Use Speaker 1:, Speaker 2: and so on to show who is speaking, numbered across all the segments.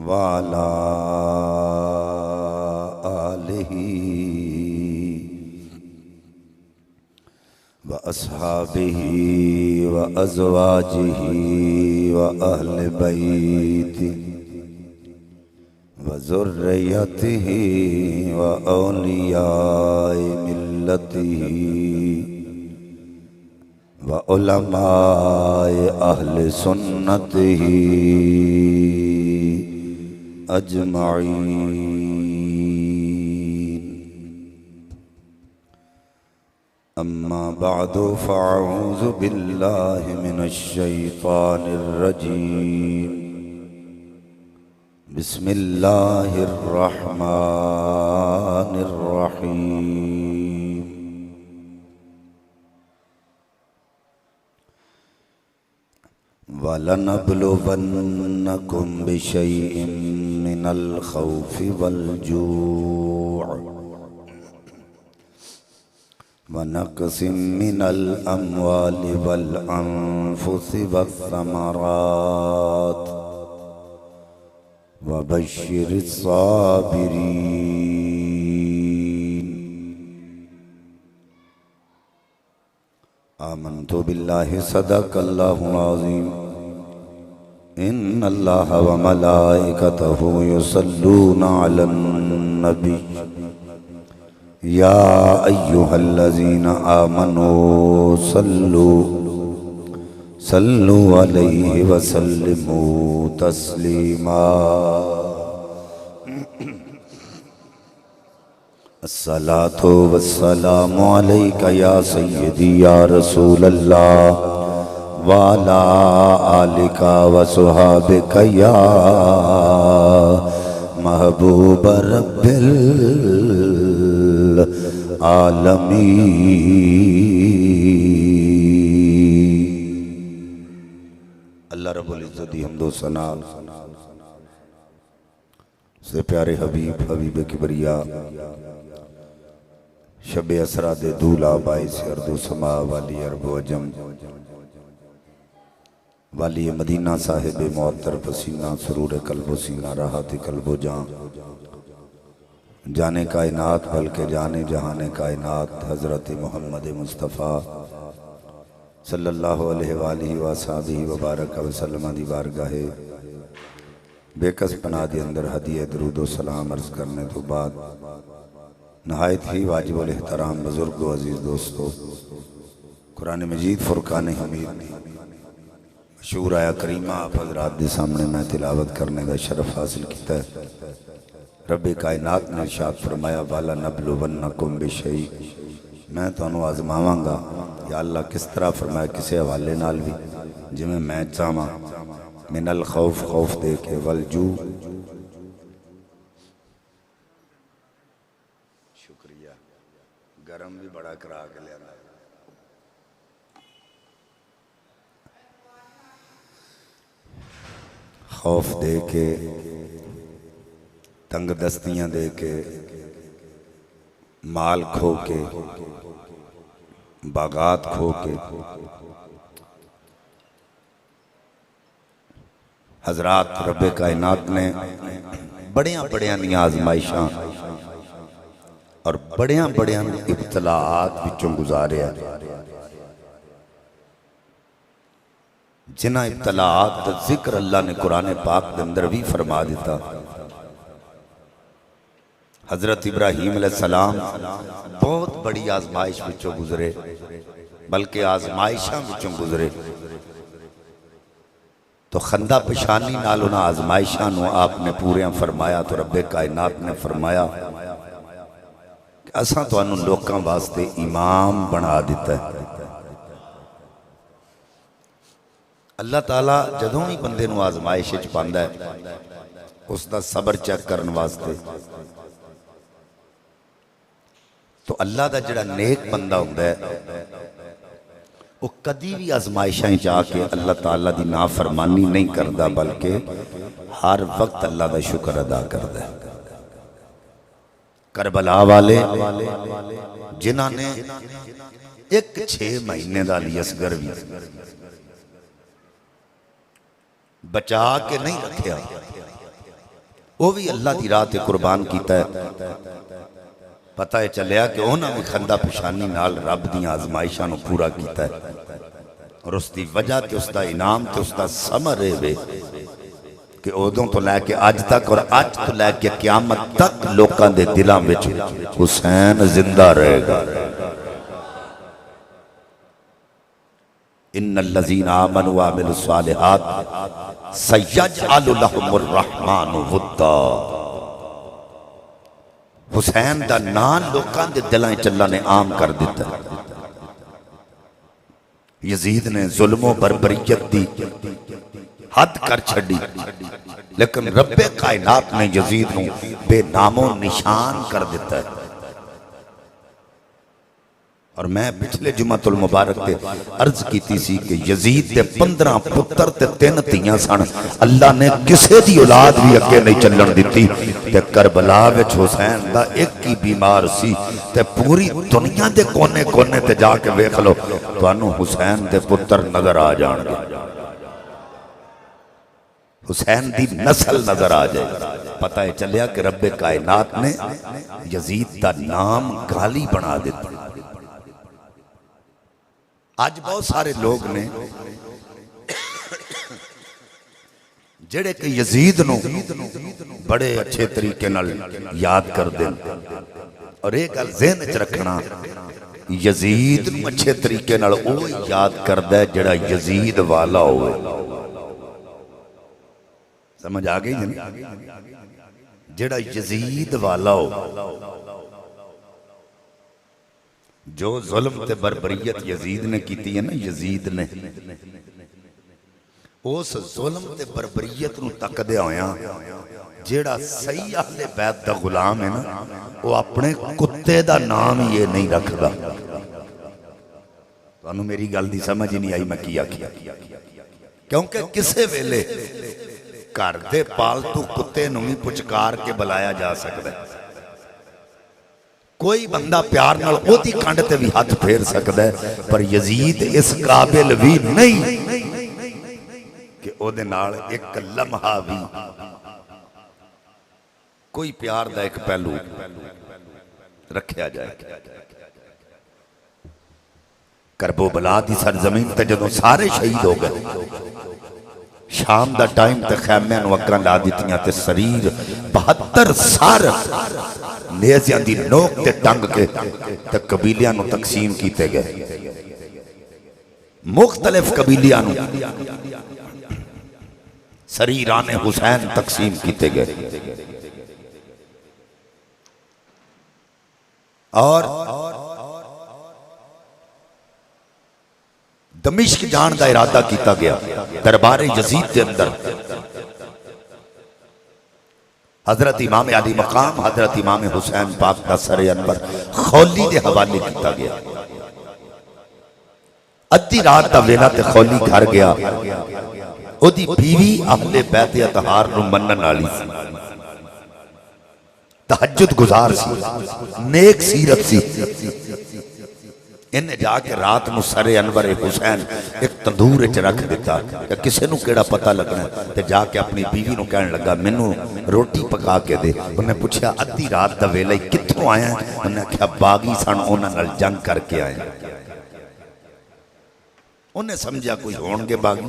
Speaker 1: وعلى آله وأصحابه وأزواجه وأهل بيته وذريته وأولياء ملته وعلماء أهل سنته أجمعين. أما بعد فأعوذ بالله من الشيطان الرجيم. بسم الله الرحمن الرحيم. وَلَنَبْلُوَنَّكُمْ بِشَيْءٍ مِّنَ الْخَوْفِ وَالْجُوعِ وَنَقْصٍ مِّنَ الْأَمْوَالِ وَالْأَنفُسِ وَالثَّمَرَاتِ وَبَشِّرِ الصَّابِرِينَ. آمنت باللہ صدق اللہ العظیم. ان اللہ وملائکتہ یصلون علی النبی یا ایہا الذین آمنوا صلوا علیہ وسلموا تسلیما. الصلاة والسلام علیک یا سیدی یا رسول اللہ وعلا آلک وصحابک یا محبوب رب العالمین. اللہ رب العزت دی حمد و ثنا سے پیارے حبیب کبریا شب اسرا دے دولا باعث ارض و سما والی عرب و عجم والی مدینہ صاحب معطر پسینہ سرور قلب و سینہ راحت قلب و جان جانے کائنات بلکہ جانے جہانے کائنات حضرت محمد مصطفیٰ صلی اللہ علیہ وآلہ وآلہ وبارک وسلم دی بارگاہ بے کس پناہ دی اندر ہدیہ درود و سلام عرض کرنے تو بعد نہایت ہی واجب الاحترام بزرگ و عزیز دوستو، قرآن مجید فرقان حمید مشہور آیا کریمہ آپ حضرات دے سامنے میں تلاوت کرنے کا شرف حاصل کیتا ہے. رب کائنات نے ارشاد فرمایا وَلَنَبْلُوَنَّكُمْ بِشَيْءٍ، میں تو انہوں آزماواں گا. یا اللہ کس طرح فرمایا کسے حوالے نال بھی جی میں چاہاں من الخوف خوف دے کے والجوع شکریہ گرم بھی بڑا کرا کے لے آنا خوف دے کے تنگ دستیاں دے کے مال کھو کے باغات کھو کے حضرات رب کائنات نے بڑیاں بڑیاں آزمائشاں اور بڑیاں بڑیاں ابتلاعات بچوں گزارے ہیں. جنہ ابتلاعات دا ذکر اللہ نے قرآن پاک دے اندر بھی فرما دیتا. حضرت ابراہیم علیہ السلام بہت بڑی آزمائش بچوں گزرے بلکہ آزمائشاں بچوں گزرے تو خندہ پشانی نالونا آزمائشاں نو آپ نے پوریاں فرمایا تو رب کائنات نے فرمایا کہ اساں تو انہوں لوکاں واسطے امام بنا دیتا ہے. اللہ تعالیٰ جدوں ہی بندے نو آزمائش اچ پاندا ہے اس دا صبر چیک کرن واسطے تو اللہ دا جڑا نیک بندہ ہوندہ ہے وہ کدی بھی آزمائشیں جا کے اللہ تعالیٰ دی نافرمانی نہیں کردہ بلکہ ہر وقت اللہ دا شکر ادا کردہ ہے. کربلا والے جنہاں نے ایک 6 مہینے دا علی اصغر بھی بچا کے نہیں رکھیا وہ بھی اللہ دی راہ تے قربان کیتا ہے۔ پتہ ہے چلیا کہ انہاں بھی خندہ پشانی نال رب دیاں آزمائشاں نو پورا کیتا ہے، اور اس دی وجہ تے اس دا انعام تے اس دا ثمر ہے کہ اودوں تو لے کے آج تک اور آج تو لے کے قیامت تک لوکاں دے دلاں وچ حسین زندہ رہے گا۔ ان الذین آمنوا وعملوا الصالحات سیجعل لهم الرحمن ودا۔ حسین دا نام لوکاں دے دلاں وچ اللہ نے عام کر دیتا ہے۔ یزید نے ظلم و بربریت دی حد کر چھڑی، لیکن رب کائنات نے یزید نو بے نام و نشان کر دیتا ہے۔ اور میں پچھلے جمعہ المبارک تے عرض کیتی سی کہ یزید تے 15 پتر تے 3 تیاں سن، اللہ نے کسے دی اولاد بھی اگے نہیں چلن دیتی۔ تے کربلا وچ حسین دا ایک ہی بیمار سی، تے پوری دنیا دے کونے کونے تے جا کے ویکھ لو تانوں حسین دے پتر نظر آ جان گے، حسین دی نسل نظر آ جائے۔ پتہ ہے چلیا کہ رب کائنات نے یزید دا نام گالی بنا دیتا۔ آج بہت سارے لوگ نے جڑے کہ یزید نو بڑے اچھے طریقے نال یاد کر دیں، اور ایک گل ذہن وچ رکھنا، یزید نو اچھے طریقے نال او یاد کردا ہے جڑا یزید والا ہوئے۔ سمجھ آ گئی نہیں؟ جڑا یزید والا ہو، جو ظلم تے بربریت یزید نے کیتی ہے نا، یزید نے اس ظلم تے بربریت نو تک دے ہویاں جیڑا صحیح اہل بیت دا غلام ہے نا، وہ اپنے کتے دا نام یہ نہیں رکھدا۔ تو انہوں میری گل دی سمجھ نہیں آئی میں کیا کیونکہ کسے ویلے گھر دے پالتو کتے نو بھی پچکار کے بلایا جا سکتا ہے، کوئی بندہ پیار نال اوتی کانڈ تے بھی ہاتھ پھیر سکتا ہے، پر یزید اس قابل بھی نہیں کہ او دے نال ایک لمحہ بھی کوئی پیار دا ایک پہلو رکھیا جائے۔ کرب و بلا دی سرزمین تے جدوں سارے شہید ہو گئے، شام دا ٹائم تے خیمیاں نو اگاں لا دیتیاں تے سریر 72 سار نیزیاں دی نوک تے ٹنگ کے تے قبیلیاں نو تقسیم کیتے گئے، مختلف قبیلیاں نو سریران حسین تقسیم کیتے گئے، اور دمشق جان دا ارادہ کیتا گیا۔ دربار یزید کے اندر حضرت امام علی مقام حضرت امام حسین پاک دا سر انور خولی دے حوالے کیتا گیا۔ ادھی رات دا ویلا تے خولی گھر گیا، او دی بیوی اہل بیت اطہار نو منن والی سی، تہجد گزار سی، نیک سیرت سی۔ انہیں جا کے رات نو سر انور حسین ایک تندور وچ رکھ دیتا کہ کسے نو کیڑا پتہ لگنا ہے، تے جا کے اپنی بیوی نو کہنے لگا مینوں روٹی پکا کے دے۔ انہیں پوچھا ادھی رات دا ویلا کتھوں آیا ہے؟ انہیں کہا باغی سن انہاں نال جنگ کر کے آئے۔ انہیں سمجھا کوئی ہون گے باغی،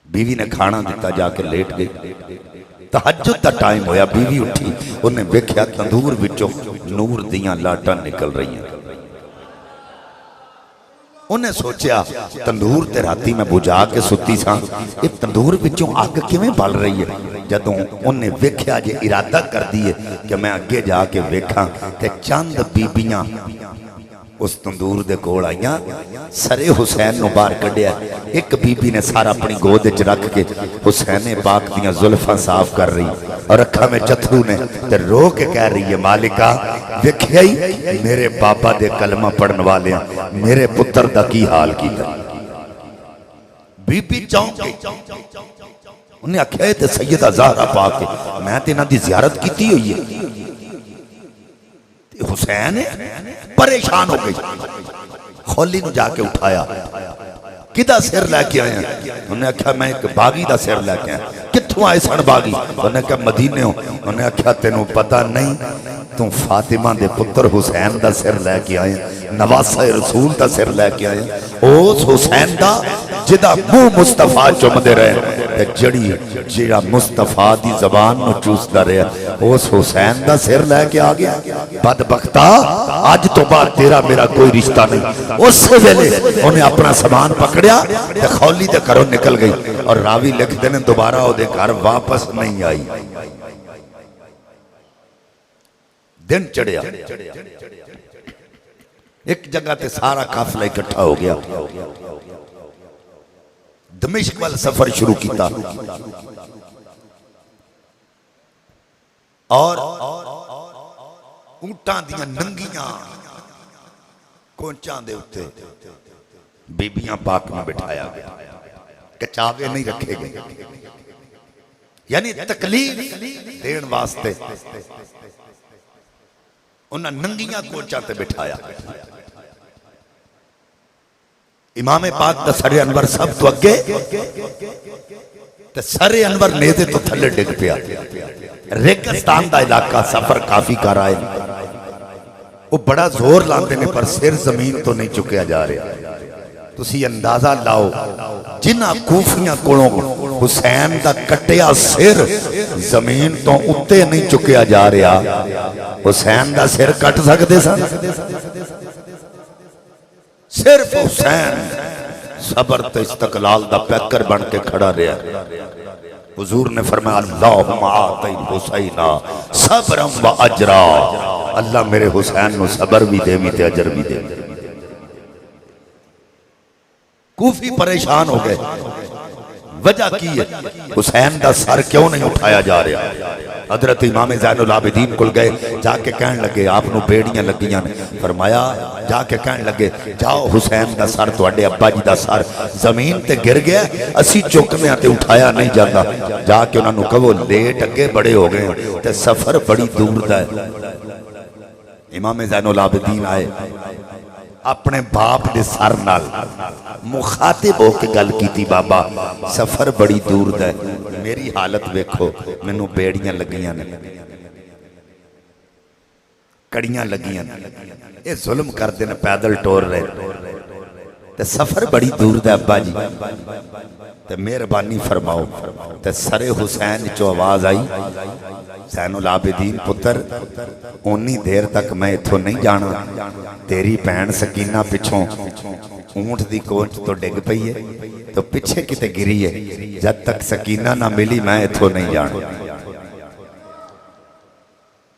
Speaker 1: بیوی نے کھانا دیتا، جا کے لیٹ گئی۔ تہجد دا ٹائم ہویا، بیوی اٹھی، انہیں ویکھیا تندور وچوں نور دیاں لاٹاں نکل رہی ہیں۔ انہیں سوچیا تندور تے راتی میں بجھا کے ستی ساں، یہ تندور وچوں آگ کیویں بل رہی ہے؟ جدوں انہیں ویکھیا جے ارادہ کر دیے کہ میں آگے جا کے ویکھاں تے چند بیبیاں اس تندور دے کول آئیاں، سرے حسین نو باہر کڈیا۔ ایک بی بی نے سارا اپنی گود وچ رکھ کے حسین پاک دیاں زلفاں صاف کر رہی، اور اکھاں میں چتھرو نے تے رو کے کہہ رہی ہے مالکا ویکھیا ہی میرے بابا دے کلمہ پڑھن والیاں میرے پتر دا کی حال کیتا۔ بی بی چونک گئی، انہیں آکھیا ہے تے سیدہ زہرا پاک میں تے انہاں دی زیارت کیتی ہوئی ہے۔ حسین پریشان ہو گئی، خولی نو جا کے اٹھایا، کدھا سر لے کے آیا؟ انہوں نے کہا میں ایک باغی دا سر لے کے آیا۔ کتوں آئے سن باغی؟ انہیں کہا مدینے ہو۔ انہیں کہا تینوں پتہ نہیں تم فاطمہ دے پتر حسین دا سر لے کے آئے، نواسہ رسول دا سر لے کے آئے، اس حسین دا جدا منہ مصطفیٰ چمدے رہے، جڑا مصطفیٰ دی زبان نو چوسدا رہے، اس حسین دا سر لے کے آ گیا۔ بدبختہ آج تو بعد تیرا میرا کوئی رشتہ نہیں۔ اس سے ویلے انہیں اپنا سامان پکڑیا تے خولی دے گھروں نکل گئی، اور راوی لکھتے ہیں دوبارہ وہ دے گھر واپس نہیں آئی۔ دن چڑھیا، ایک جگہ تے سارا قافلہ اکٹھا ہو گیا، دمشق وال سفر شروع کیتا، اور اونٹاں دیاں ننگیاں کونچاں دے اتے بیبیاں پاک میں بٹھایا گیا، کچاوے نہیں رکھے گئے، یعنی تکلیف دین واسطے انہاں ننگیاں کونچاں تے بٹھایا۔ امام پاک دا سر انور سب تو اگے تے سر انور نیزے تو تھلے ڈگ پیا۔ ریگستان دا علاقہ سفر کافی کر آئے، وہ بڑا زور لاندے نے پر سر زمین تو نہیں چکیا جا رہا۔ تسی اندازہ لاؤ جنہ کوفیاں کولوں حسین دا کٹیا سر زمین تو اتے نہیں چکیا جا رہا، حسین دا سر کٹ سکتے سن؟ صرف حسین صبر تے استقلال دا پیکر بن کے کھڑا رہا۔ حضور نے فرمایا اللہم آتی حسینہ صبرم و اجرا، اللہ میرے حسین نو صبر بھی دے تے اجر بھی دے۔ کوفی پریشان ہو گئے، وجہ کی ہے حسین دا سر کیوں نہیں اٹھایا جا رہا؟ حضرت امام زین العابدین کل گئے، جا کے کہنے لگے آپ نو بیڑیاں لگیاں نے، فرمایا جا کے کہنے لگے جاؤ حسین دا سر توڑے ابا جی دا سر زمین تے گر گیا، اسی چکنے آتے اٹھایا نہیں جاتا۔ جا کے انہوں نے کہو لیٹ اگے بڑے ہو گئے تے سفر بڑی دور دا ہے۔ امام زین العابدین آئے، اپنے باپ دے سر نال مخاطب ہو کے گل کی تھی، بابا سفر بڑی دور دا ہے، میری حالت ویکھو، میں نو بیڑیاں لگیاں نے، کڑیاں لگیاں نے، یہ ظلم کر دینا، پیدل ٹور رہے، تے سفر بڑی دور دا ابا جی، تے مہربانی فرماؤ۔ تے سر حسین چو آواز آئی، زین العابدین پتر اونی دیر تک میں اتھو نہیں جانا، تیری بہن سکینہ پچھوں اونٹ دی کونچ تو ڈگ پئی ہے تو پچھے کتے گری ہے، جب تک سکینہ نہ ملی میں اتھو نہیں جانا۔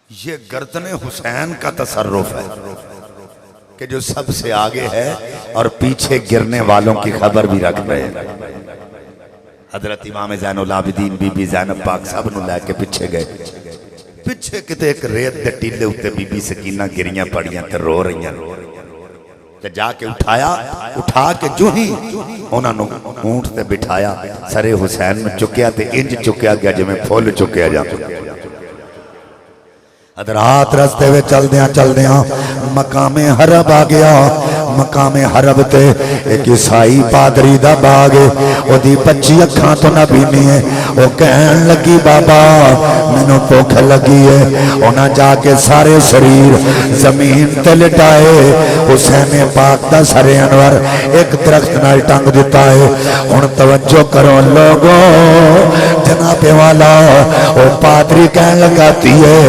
Speaker 1: یہ گردن حسین کا تصرف ہے کہ جو سب سے آگے ہے اور پیچھے گرنے والوں کی خبر بھی رکھ رہے ہیں۔ حضرت امام زین العابدین بی بی زینب پاک سب نو لے کے پیچھے گئے، پیچھے کتے ایک ریت دے ٹیلے ہوتے بی بی سکینہ گریاں پڑیاں تے رو رہیاں، تے جا کے اٹھایا، اٹھا کے جو ہی انہاں نو اونٹ تے بٹھایا، سر حسین میں چکیا تے انج چکیا گیا جو میں پھول چکیا جا۔ حضرات رستے میں چل دیاں مقام حرب آ گیا۔ مقام حرب تے ایک عیسائی پادری دا باغ ہے، او دی 25 اکھاں تو نہ بینی ہے، او کہن لگی بابا مینوں بھوک لگی ہے۔ انہاں جا کے سارے شریر زمین تے لٹائے، حسین پاک دا سر انور ایک درخت نال ٹنگ دیتا ہے۔ ہن توجہ کرو لوگوں، جناب والا او پادری کہن لگاتی ہے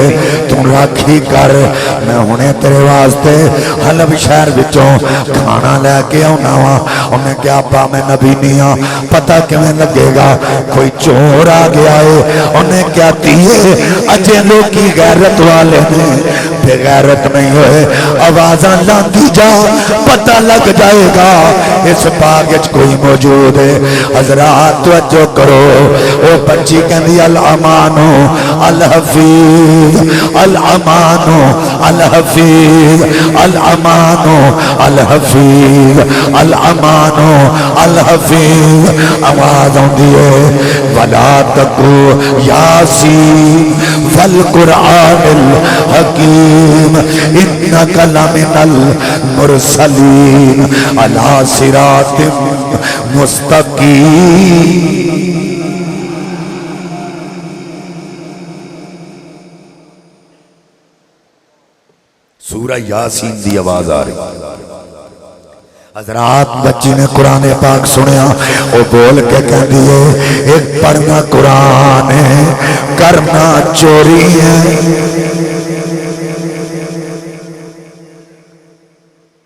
Speaker 1: تم راکھی کر، میں ہنے تیرے واسطے حلب شہر وچوں کھانا لے کے آنا وا۔ انہیں کیا ابا میں نبی نہیں ہاں، پتہ کیویں لگے گا، کوئی چور آ گیا ہے۔ انہیں کیا تیے اجے لوکی غیرت والے نے بے غیرت نہیں ہوئے، آوازاں لاندی جا پتہ لگ جائے گا اس باغ وچ کوئی موجود ہے۔ حضرات توجہ کرو، او بچی کہندی الامانو الحفیظ، الامانو الحفیظ، الامانو الحفیظ، الامانو الحفیظ۔ آواز آندی ہے ولا تکو یاسین والقرآن الحکیم انک لمن المرسلین علی صراط مستقیم۔ سورہ یاسین دی آواز آ رہی.
Speaker 2: حضرات بچی نے قرآن پاک سنیا وہ بول کے کہہ دیئے ایک پڑھنا قرآن ہے کرنا چوری ہے.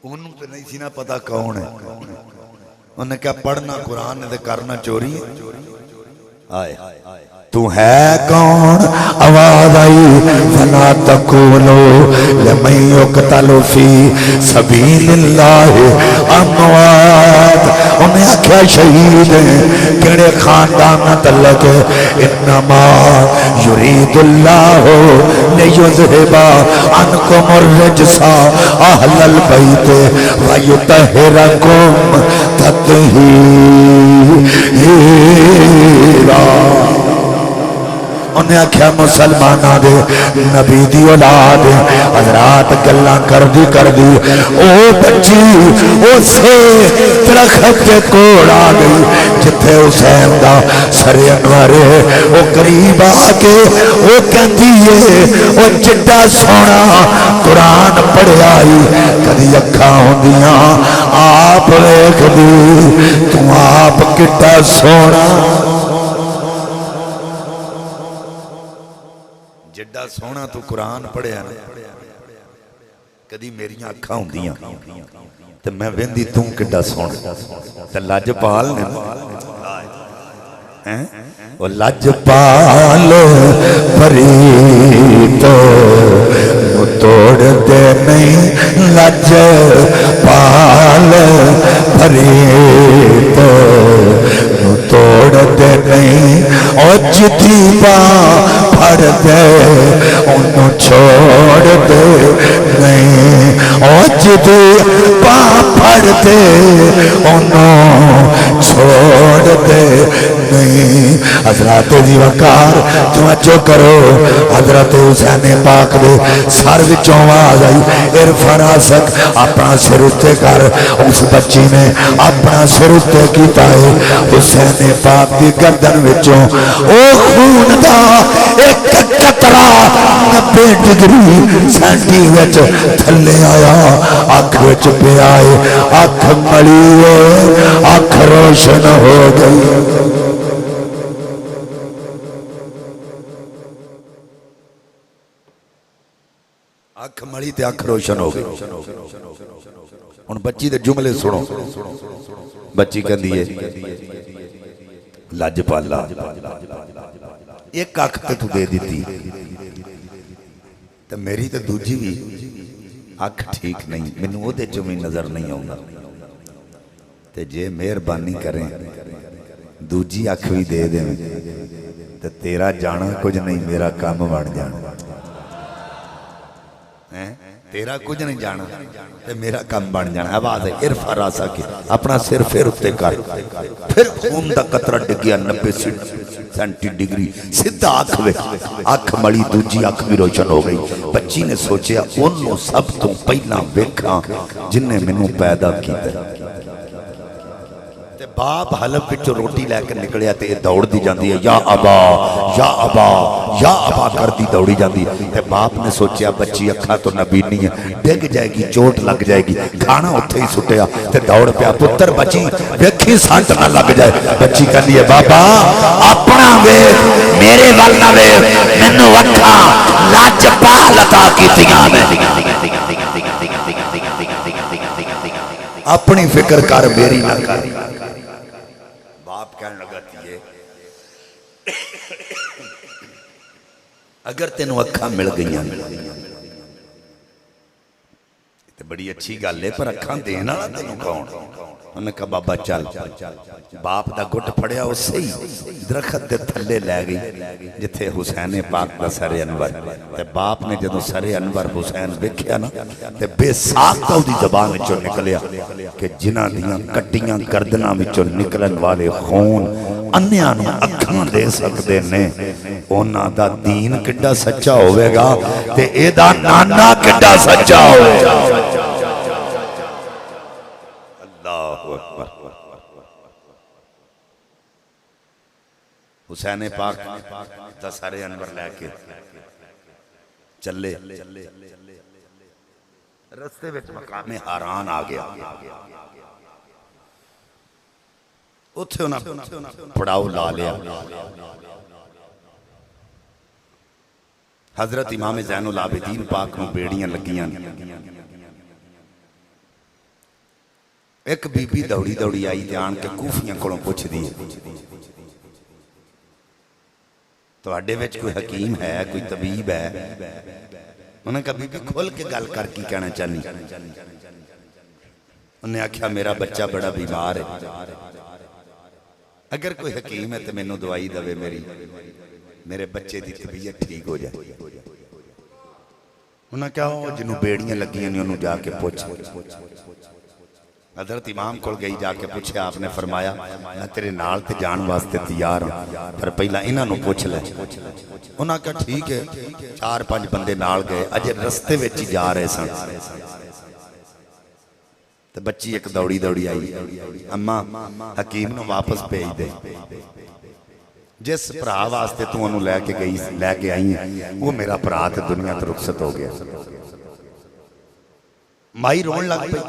Speaker 1: انہوں تو نہیں سی نا پتا کون ہے. انہوں نے کہا پڑھنا قرآن ہے کرنا چوری ہے. آئے
Speaker 2: تو ہے کون آواز آئی فلا تقولوا لمن يقتل فی سبیل اللہ اموات. انہیں آکھیا شہید ہیں کیڑے خاندان تعلق انما یرید اللہ لیذہب عنکم الرجس اہل البیت ویطہرکم تطہیرا. انہیں آکھیا مسلمانہ دے نبی دی اولاد حضرات گلاں کر دی او بچی اسے درخت کے کوڑ آ گئی جتھے حسین دا سر انور او قریب آ کے او کہندی ہے او جڈا سونا قرآن پڑھیا ہی کدی اکھاں ہوندیاں آپ ویکھ دی تو آپ کڈا سونا
Speaker 1: جڈا سونا تو قرآن پڑھیا نا. کدی میریاں اکھاں ہوندیاں تے میں ویندی توں کڈا سونا تے لاجپال نے
Speaker 2: وہ لاجپال پری تو توڑ دے نہیں لاجپال پری تو توڑ دے نہیں اور جتھی باں پھڑ دے انہوں چھوڑ دے نہیں اور جتھی باں پھڑ دے انہوں چھوڑ دے نہیں. حضرات دی وقار توجہ کرو حضرت حسین پاک دے سر وچوں آواز آئی ارفع راسک اپنا سر اتے کر. اس بچی نے اپنا سر اتے کیتا ہے حسین پاک دی گردن وچوں او خون دا ایک قطرہ 90 ڈگری سینٹی وچ تھلے آیا آنکھ وچ پہ آئے آنکھ مڑی آنکھ روشن ہو گئی.
Speaker 1: اکھ مڑی تے اکھ روشن ہو گئی. ان بچی دے جملے سنو. بچی کہندی ہے لاجپالا ایک اکھ تے تو دے دیتی تے میری تے دوجی بھی اکھ ٹھیک نہیں مینوں او دے چویں نظر نہیں آوندا تے جے مہربانی کریں دوجی اکھ بھی دے دیں تے تیرا جانا کچھ نہیں میرا کام بن جانا. تیرا کچھ نہیں جانا تے میرا کام بن جانا. آواز ہے ارفع راسک اپنا سر پھر اتے کر. پھر خون دا قطرہ ڈگیا 90 سینٹی ڈگری سدھا آنکھ وے آنکھ مڑی دوجی آنکھ بھی روشن ہو گئی. بچی نے سوچیا انہوں سب تو پہلا ویکھاں جن نے منوں پیدا کیتا. باپ حلب وچوں روٹی لے کے نکلیا تے دوڑ دی جاندی ہے یا ابا یا ابا یا ابا کر دی دوڑی جاندی. تے باپ نے سوچیا بچی اکھا تو نبینی ہے ڈگ جائے گی چوٹ لگ جائے گی کھانا اتھے ہی سٹیا تے دوڑ پیا پتر بچی ویکھی سانٹ نہ لگ جائے. بچی کہندی ہے بابا اپنا ویکھ میرے ول نہ ویکھ مینوں اکھاں لاجپال عطا کیتیاں نے اپنی فکر کر میری نہ کر. باپ کہنے لگا تیے اگر تینوں اکھاں مل گئیاں تو بڑی اچھی گل ہے پر اکھاں دینا تینوں کون. انہوں نے کہا بابا چل. باپ دا گھٹ پھڑیا اسے ہی درخت دے تھلے لے گئی جتھے حسین پاک دا سر انور. تے باپ نے جدوں سر انور حسین ویکھیا نا تے بے ساختہ دی زبان وچوں نکلیا کہ جنہاں دیاں کٹیاں گردناں وچوں نکلن والے خون انیاں نوں اکھاں دے سکدے نے انہاں دا دین کڈا سچا ہوے گا تے اے دا نانا کڈا سچا ہوے گا. حسین پاک دا سر انور لے کے چلے رستے وچ مقام حاران آ گیا اتھے انہاں پڑاؤ لا لیا حضرت امام زین العابدین پاک نو بیڑیاں لگیاں ایک بی بی دوڑی دوڑی آئی جان کے کوفیاں کولوں پوچھ دی تو اڈے وچ کوئی حکیم ہے کوئی طبیب ہے انہوں نے کہا بی بی کھول کے گل کر کی کہنا چاہنی انہوں نے آکھیا میرا بچہ بڑا بیمار ہے اگر کوئی حکیم ہے تو میں نو دوائی دوے میرے بچے دی طبیعت ٹھیک ہو جائے انہوں نے کہا جنہوں بیڑیاں لگی ہیں انہوں جا کے پوچھ حضرت امام کول گئی جا کے پوچھے آپ نے فرمایا میں تیرے نال تے جان واسطے تیار ہوں پر پہلا انہاں نو پوچھ لے انہوں نے کہا ٹھیک ہے 4-5 بندے نال گئے اجے رستے وچ جا رہے سن تو بچی ایک دوڑی دوڑی آئی اماں حکیم نو واپس بھیج دے جس پرا واسطے تو انہوں لے کے آئی ہیں وہ میرا پرا تے دنیا تے رخصت ہو گیا مائی رون لگ پئی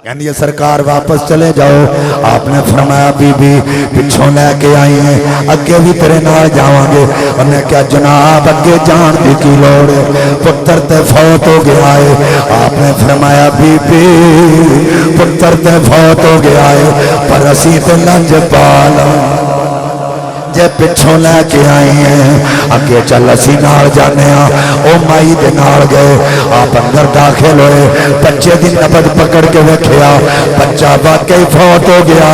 Speaker 2: کہنی سرکار واپس چلے جاؤ آپ نے فرمایا بی بی پچھوں لے کے آئی ہیں اگے بھی تیرے نال جاواں گے انہوں نے کہا جناب اگے جان دی کی لوڑ ہے پتر تے فوت ہو گیا ہے آپ نے فرمایا بی بی پتر تے فوت ہو گیا ہے پر اسی تے لنج پالا جے پچھوں لے کے آئی ہیں اگے چل اسی نال جانے او مائی دے نال گئے آپ اندر داخل ہوئے بچے دی نبض پکڑ کے ویکھیا بچہ واقعی فوت ہو گیا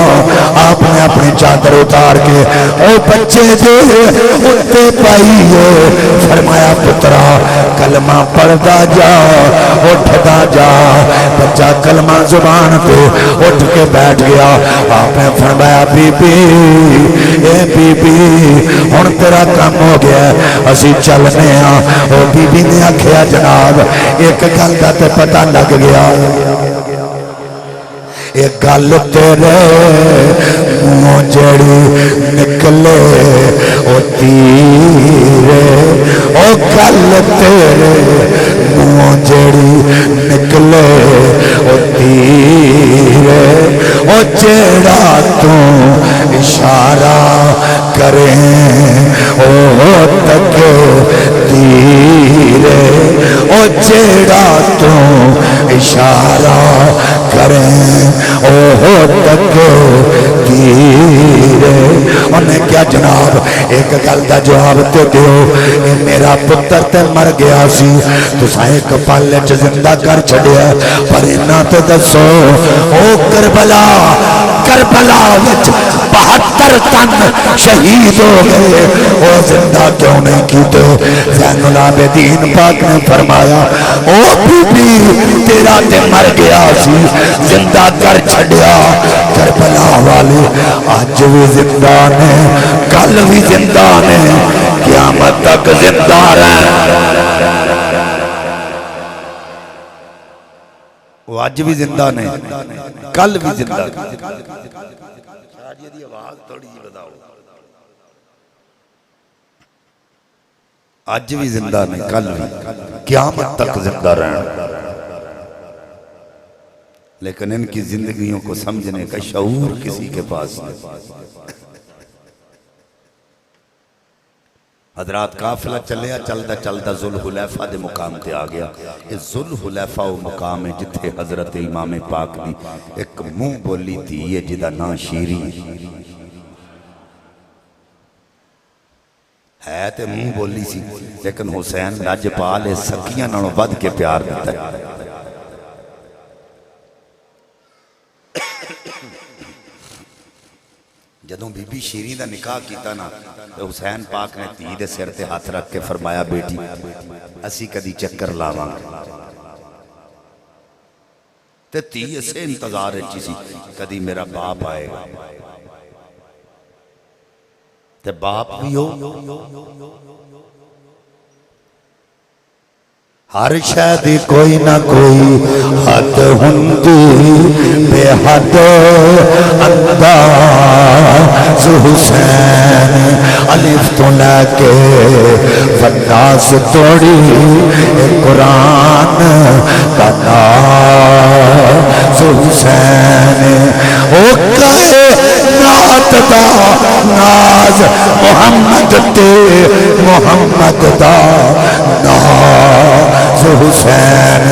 Speaker 2: آپ نے اپنی چادر اتار کے او بچے دے اتے پائی فرمایا پترا کلمہ پڑھدا جا اٹھدا جا بچہ کلمہ زبان پہ اٹھ کے بیٹھ گیا آپ نے فرمایا بی بی اے بی بی ہن تیرا کام ہو گیا اسی چلنے ہاں او بی بی نے آکھیا جناب ایک گل دا تے پتہ لگ گیا ایک گل تیرے منہ جڑی نکلے او تیرے او گل تیرے منہ جڑی نکلے او تیرے او جڑا تو اشارہ کریں او تک تیرے او جڑا تو اشارہ کریں او تک تیرے انہیں کیا جناب ایک گل دا جواب تے دیو میرا پتر تے مر گیا سی تساں ایک پل وچ زندہ کر چھڈیا پر انہاں تے دسو او کربلا وچ 72 تن شہید ہو گئے او زندہ کیوں نہیں کیتے زین العابدین پاک نے فرمایا او بی بی تیرا تے مر گیا سی زندہ کر چھڈیا کربلا والے آج بھی زندہ نے کل بھی زندہ نے قیامت تک زندہ رہے
Speaker 1: وہ آج بھی زندہ نے کل بھی زندہ آج بھی زندہ نے کل بھی قیامت تک زندہ رہے لیکن ان کی زندگیوں کو سمجھنے کا شعور کسی کے پاس نہیں حضرات قافلہ چلیا چلتا چلتا ذوالحلیفہ دے مقام تے آ گیا یہ ذوالحلیفہ وہ مقام ہے جتھے حضرت امام پاک دی ایک منہ بولی تھی یہ جدہ نا شیری ہے تے منہ بولی سی لیکن حسین لاجپال سکیاں نانو ود کے پیار دیتا ہے جدوں بی بی شیریں دا نکاح کیتا نا تو حسین پاک نے دھی دے سر تے ہاتھ رکھ کے فرمایا بیٹی اسی کدی چکر لاواں تے دھی اسے انتظار ہے چیزی کدی میرا باپ آئے گا تے باپ بھی ہو
Speaker 2: ہر شے دی کوئی نہ کوئی حد ہوندی بے حد انداز حسین الف تو لے کے والناس توڑی قرآن کا ناز حسین او کہے نعت دا ناز محمد تے محمد دا ناز حسین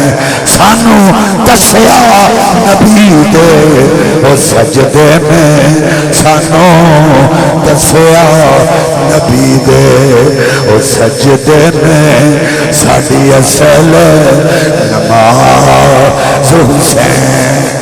Speaker 2: سانو دسیا نبی دے او سجدے میں سانو دسیا نبی دے او سجدے میں ساڈی اصل نماز حسین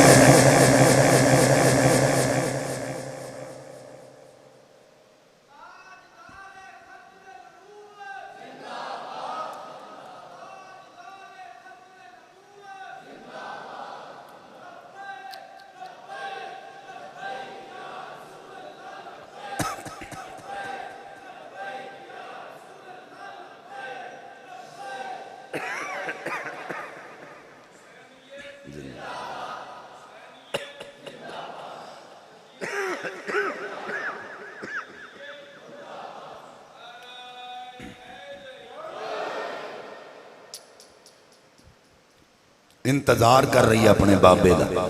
Speaker 2: انتظار کر رہی ہے اپنے بابے دا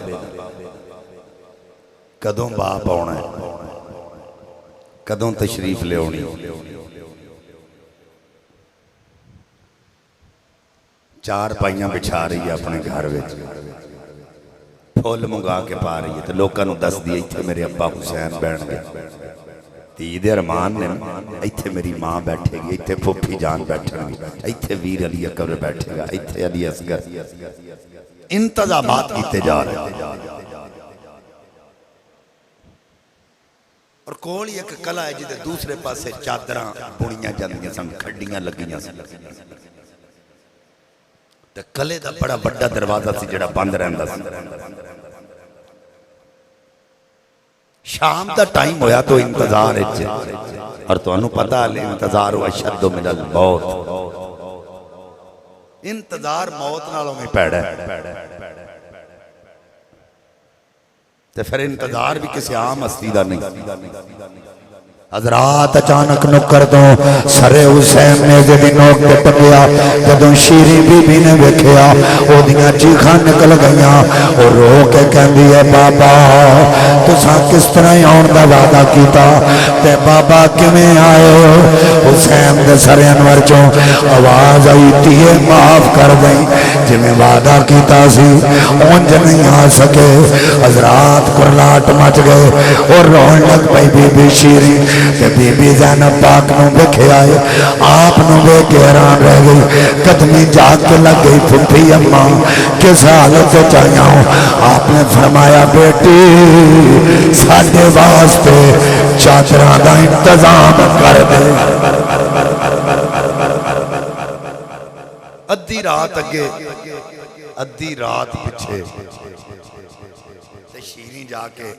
Speaker 2: کدوں باپ آنا ہے کدوں تشریف لے آنی چار پائیاں بچھا رہی ہے اپنے گھر وچ پھول منگا کے پا رہی ہے تو لوکاں نو دس دی ایتھے میرے ابا حسین بیٹھ گئے تید ارمان نے ایتھے میری ماں بیٹھے گی ایتھے پھوپھی جان بیٹھے گی ایتھے ویر علی اکبر بیٹھے گا ایتھے علی اصغر انتظامات کیتے جا رہے ہیں اور کولی ایک کلا ہے جدے دوسرے پاسے چادراں بنیاں جاندیاں سن کھڈیاں لگیاں سن تے کلے دا بڑا بڑا دروازہ سی جڑا بند رہندا سی شام دا ٹائم ہویا تو انتظار ہے اور تو انہوں پتہ لے انتظار ہوا شد من الموت انتظار موت نالوں میں پیڑا ہے تو پھر انتظار بھی کسی عام ہستی دا نہیں حضرات اچانک نکر دو سرے حسین نے زدی نوک تے پکیا جدوں شیری بی بی نے ویکھیا او دیاں چیخاں نکل گئیاں اور رو کے کہندی ہے بابا تساں کس طرح آن دا وعدہ کیتا تے بابا کیویں آئے حسین دے سر انور چوں آواز آئی تیے معاف کر دیں جویں وعدہ کیتا سی اونج نہیں آ سکے حضرات کرلاٹ مچ گئے اور رون لگ پئی بی بی شیری کہ بی بی زینب پاک نو بکھے آئے آپ نو بے کے حیران رہ گئی قدمی جا کے لگ گئی پھپھی اماں کس حالت چاہیاں ہوں آپ نے فرمایا بیٹی ساڈے واسطے چادراں دا انتظام کر دے ادھی رات اگے ادھی رات پچھے شیریں جا کے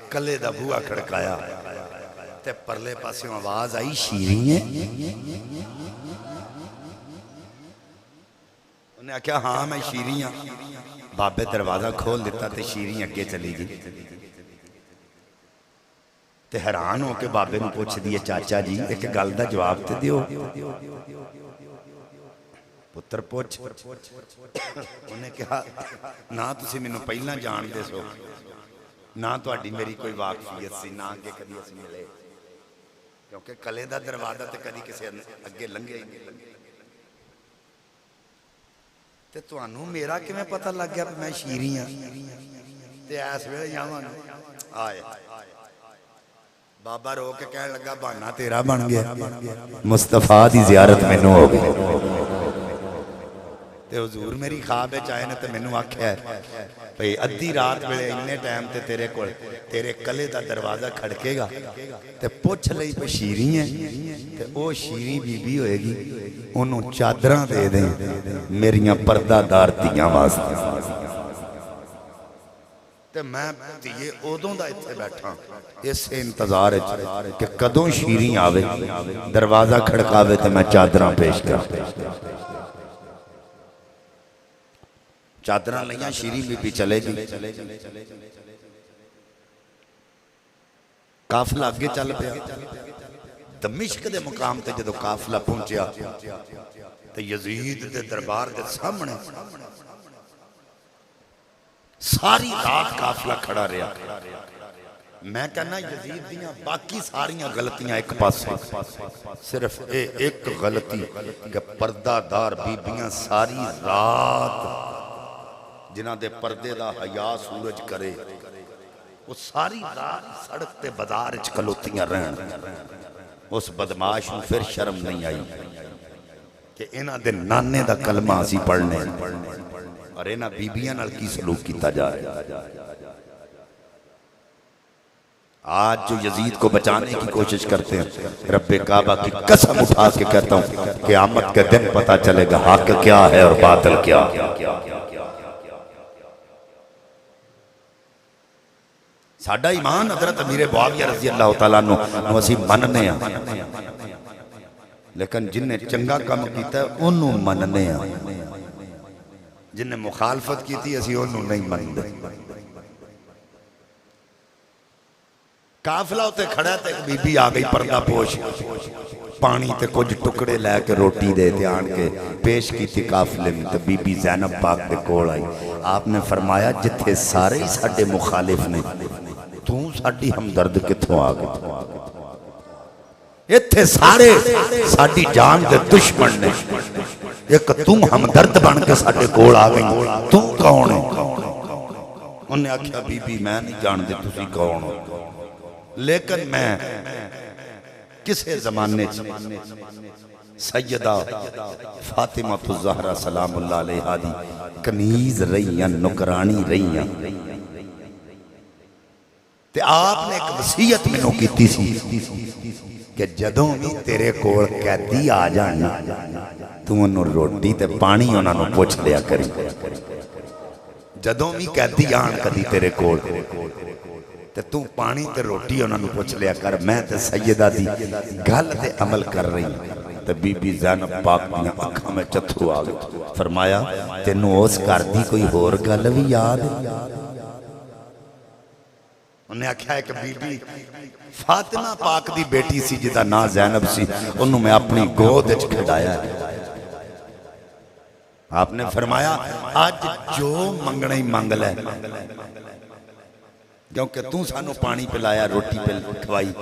Speaker 2: کلے دا بھوا کھڑکایا تے پرلے پاسے آواز آئی شیریں ہیں انہیں کہا ہاں میں شیریں ہوں بابے دروازہ کھول دیتا تے شیریں اگے چلی گئی تے حیران ہو کے بابے نے پوچھ دیے چاچا جی ایک گل دا جواب تے دیو پتر پوچھ انہیں کہا نہ تسی میں پہلا جان دے سو نہ تو اڈی میری کوئی واقفیت سی نہ آگے کدی اس ملے کیونکہ کلے دا دروازہ تے کدی کسی اگے لنگے ہی نہیں تے تو انہوں میرا کہ میں پتہ لگ گیا میں شیریں ہوں تے ایس ویلے یہاں آئے بابا رو کے کہنے لگا بہانہ تیرا بن گیا مصطفیٰ دی زیارت میں نو ہو گئی تے حضور میری خواب چاہے نے تے میں نو آکھیا ہے بھئی ادھی رات بلے انہیں ٹائم تے تیرے کلے دا دروازہ کھڑکے گا تے پوچھ لئی پہ شیریں ہیں تے او شیریں بی بی ہوئے گی انہوں چادراں دے دیں میریاں پردہ دار تیاں واسطے تے میں یہ اودوں دا اتھے بیٹھا اس سے انتظار ہے کہ کدوں شیریں آوے دروازہ کھڑکاوے تے میں چادراں پیش کر
Speaker 1: چادر لیا شیری بی بی چلے گی قافلہ اگے چل پیا دمشق دے مقام تے جدو قافلہ پہنچیا تے یزید دے دربار دے سامنے ساری رات قافلہ کھڑا رہا میں کہنا یزید دیاں باقی ساریاں غلطیاں ایک پاس صرف ایک غلطی کہ پردہ دار بیبیاں ساری رات جنہ دے پردے دا حیا سورج کرے وہ ساری رات سڑک تے بازار کھلوتیاں رہن اس بدماش میں پھر شرم نہیں آئی کہ انہاں دے نانے دا کلمہ اسی پڑھنے اور انہاں بیبیاں نال کی سلوک کیتا جا رہا ہے آج جو یزید کو بچانے کی کوشش کرتے ہیں رب کعبہ کی قسم اٹھا کے کہتا ہوں قیامت کے دن پتا چلے گا حق کیا ہے اور باطل کیا ساڈا ایمان حضرت امیر معاویہ رضی اللہ تعالیٰ عنہ اسی مننے ہیں لیکن جن نے چنگا کام کیتا ہے انہوں مننے ہیں جن نے مخالفت کی تھی اسی انہوں نہیں مننے قافلہ ہوتے کھڑا تھا ایک بی بی آگئی پردہ پوش پانی تے کچھ ٹکڑے لے کے روٹی دے تے آن کے پیش کی تھی قافلے میں تو بی بی زینب پاک دے کوڑ آئی آپ نے فرمایا جتھے سارے ہی ساڑھے مخالف نے تو ساڑھی ہمدرد کتھوں آگئے اتھے سارے ساڑھی جان دے دشمن نے ایک تم ہمدرد بن کے ساڑھے کوڑ آگئی تم کون ہے انہوں نے آکھیا بی بی میں نہیں جان دے تسی کون ہو لیکن میں کسے زمانے سیدہ فاطمہ الزہرا سلام اللہ علیہ دی کنیز رہی ہیں نکرانی رہی ہیں تے آپ نے ایک وصیت میں نو کیتی سی کہ جدوں بھی تیرے کوڑ قیدی آ جانا تو انہوں روٹی تے پانی انہوں نے پوچھ لیا کری جدوں بھی قیدی آن کدی تیرے کوڑ تے تو پانی تے روٹی انہوں نے پوچھ لیا کر میں تے سیدہ دی گل تے عمل کر رہی تے بی بی زینب پاک دیاں اکھاں میں چتھرو آگئے فرمایا تینوں اس کر دی کوئی ہور گل بھی یاد انہوں نے آکھا ہے کہ بی بی فاطمہ پاک دی بیٹی سی جدا نا زینب سی انہوں میں اپنی گود کھڑایا ہے آپ نے فرمایا آج جو منگنا ہی منگ لے کیونکہ تو سانو پانی پلایا روٹی پہ کھوائی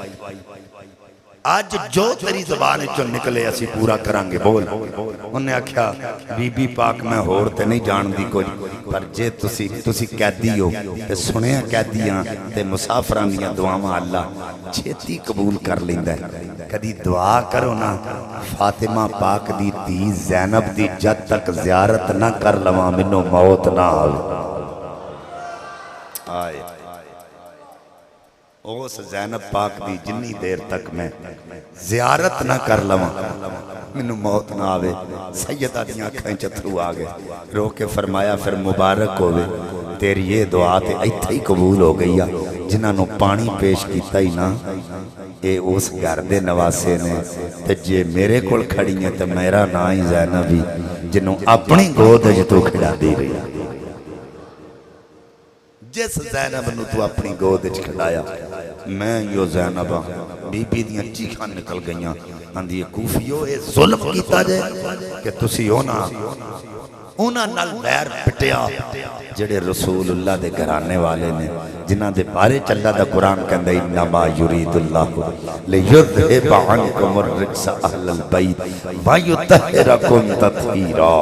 Speaker 1: آج جو تیری زبان جو نکلے اسی پورا کرانگے بول انہوں نے آکھیا بی بی پاک میں ہورتے نہیں جان دی کوئی پر جے تسی قیدی ہو تے سنے قیدیاں تے مسافران دیاں دعاواں اللہ چھتی قبول کر لیندہ ہے کدی دعا کرو نا فاطمہ پاک دی تی زینب دی جد تک زیارت نہ کر لواں منو موت نہ آئے اوس زینب پاک دی جنی دیر تک میں زیارت نہ کر لواں منو موت نہ آوے سیدہ دیاں کھائیں چتھرو آگے رو کے فرمایا پھر مبارک ہوئے تیری یہ دعا تے ایتھے ہی قبول ہو گئی جنہاں نو پانی پیش کیتا ہی نا اے اس گردے نواسے نے تے جے میرے کول کھڑی ہیں تے میرا نا ہی زینبی جنہوں اپنی گود جتو کھڑا دی رہی جس زینب نو تو اپنی گود کھڑایا میں یو زینبہ بی بی دیاں چیخاں نکل گئیاں اندھی کوفیو اے ظلم کیتا جائے کہ تسی اونا نال غیر پٹیا جڑے رسول اللہ دے گھرانے والے نے جنہ دے بارے چلا دا قرآن کہندہ انما یرید اللہ لیذہب عنکم الرجس اہل البیت ویطہرکم تطہیرا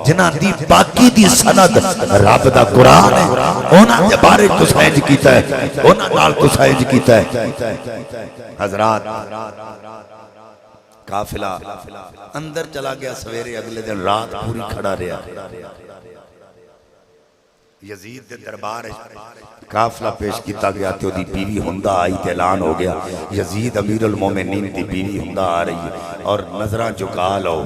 Speaker 1: جنہ دی باقی دی سند رب دا قرآن ہے اونا دے بارے تو سائج کیتا ہے اونا نال تو سائج کیتا ہے حضرات قافلہ اندر چلا گیا سویرے اگلے دن رات پوری کھڑا رہا یزید دے دربار قافلہ پیش کیتا گیا تو دی بیوی ہندہ آئی تے اعلان ہو گیا یزید امیر المومنین دی بیوی ہندہ آ رہی ہے اور نظران چکا لو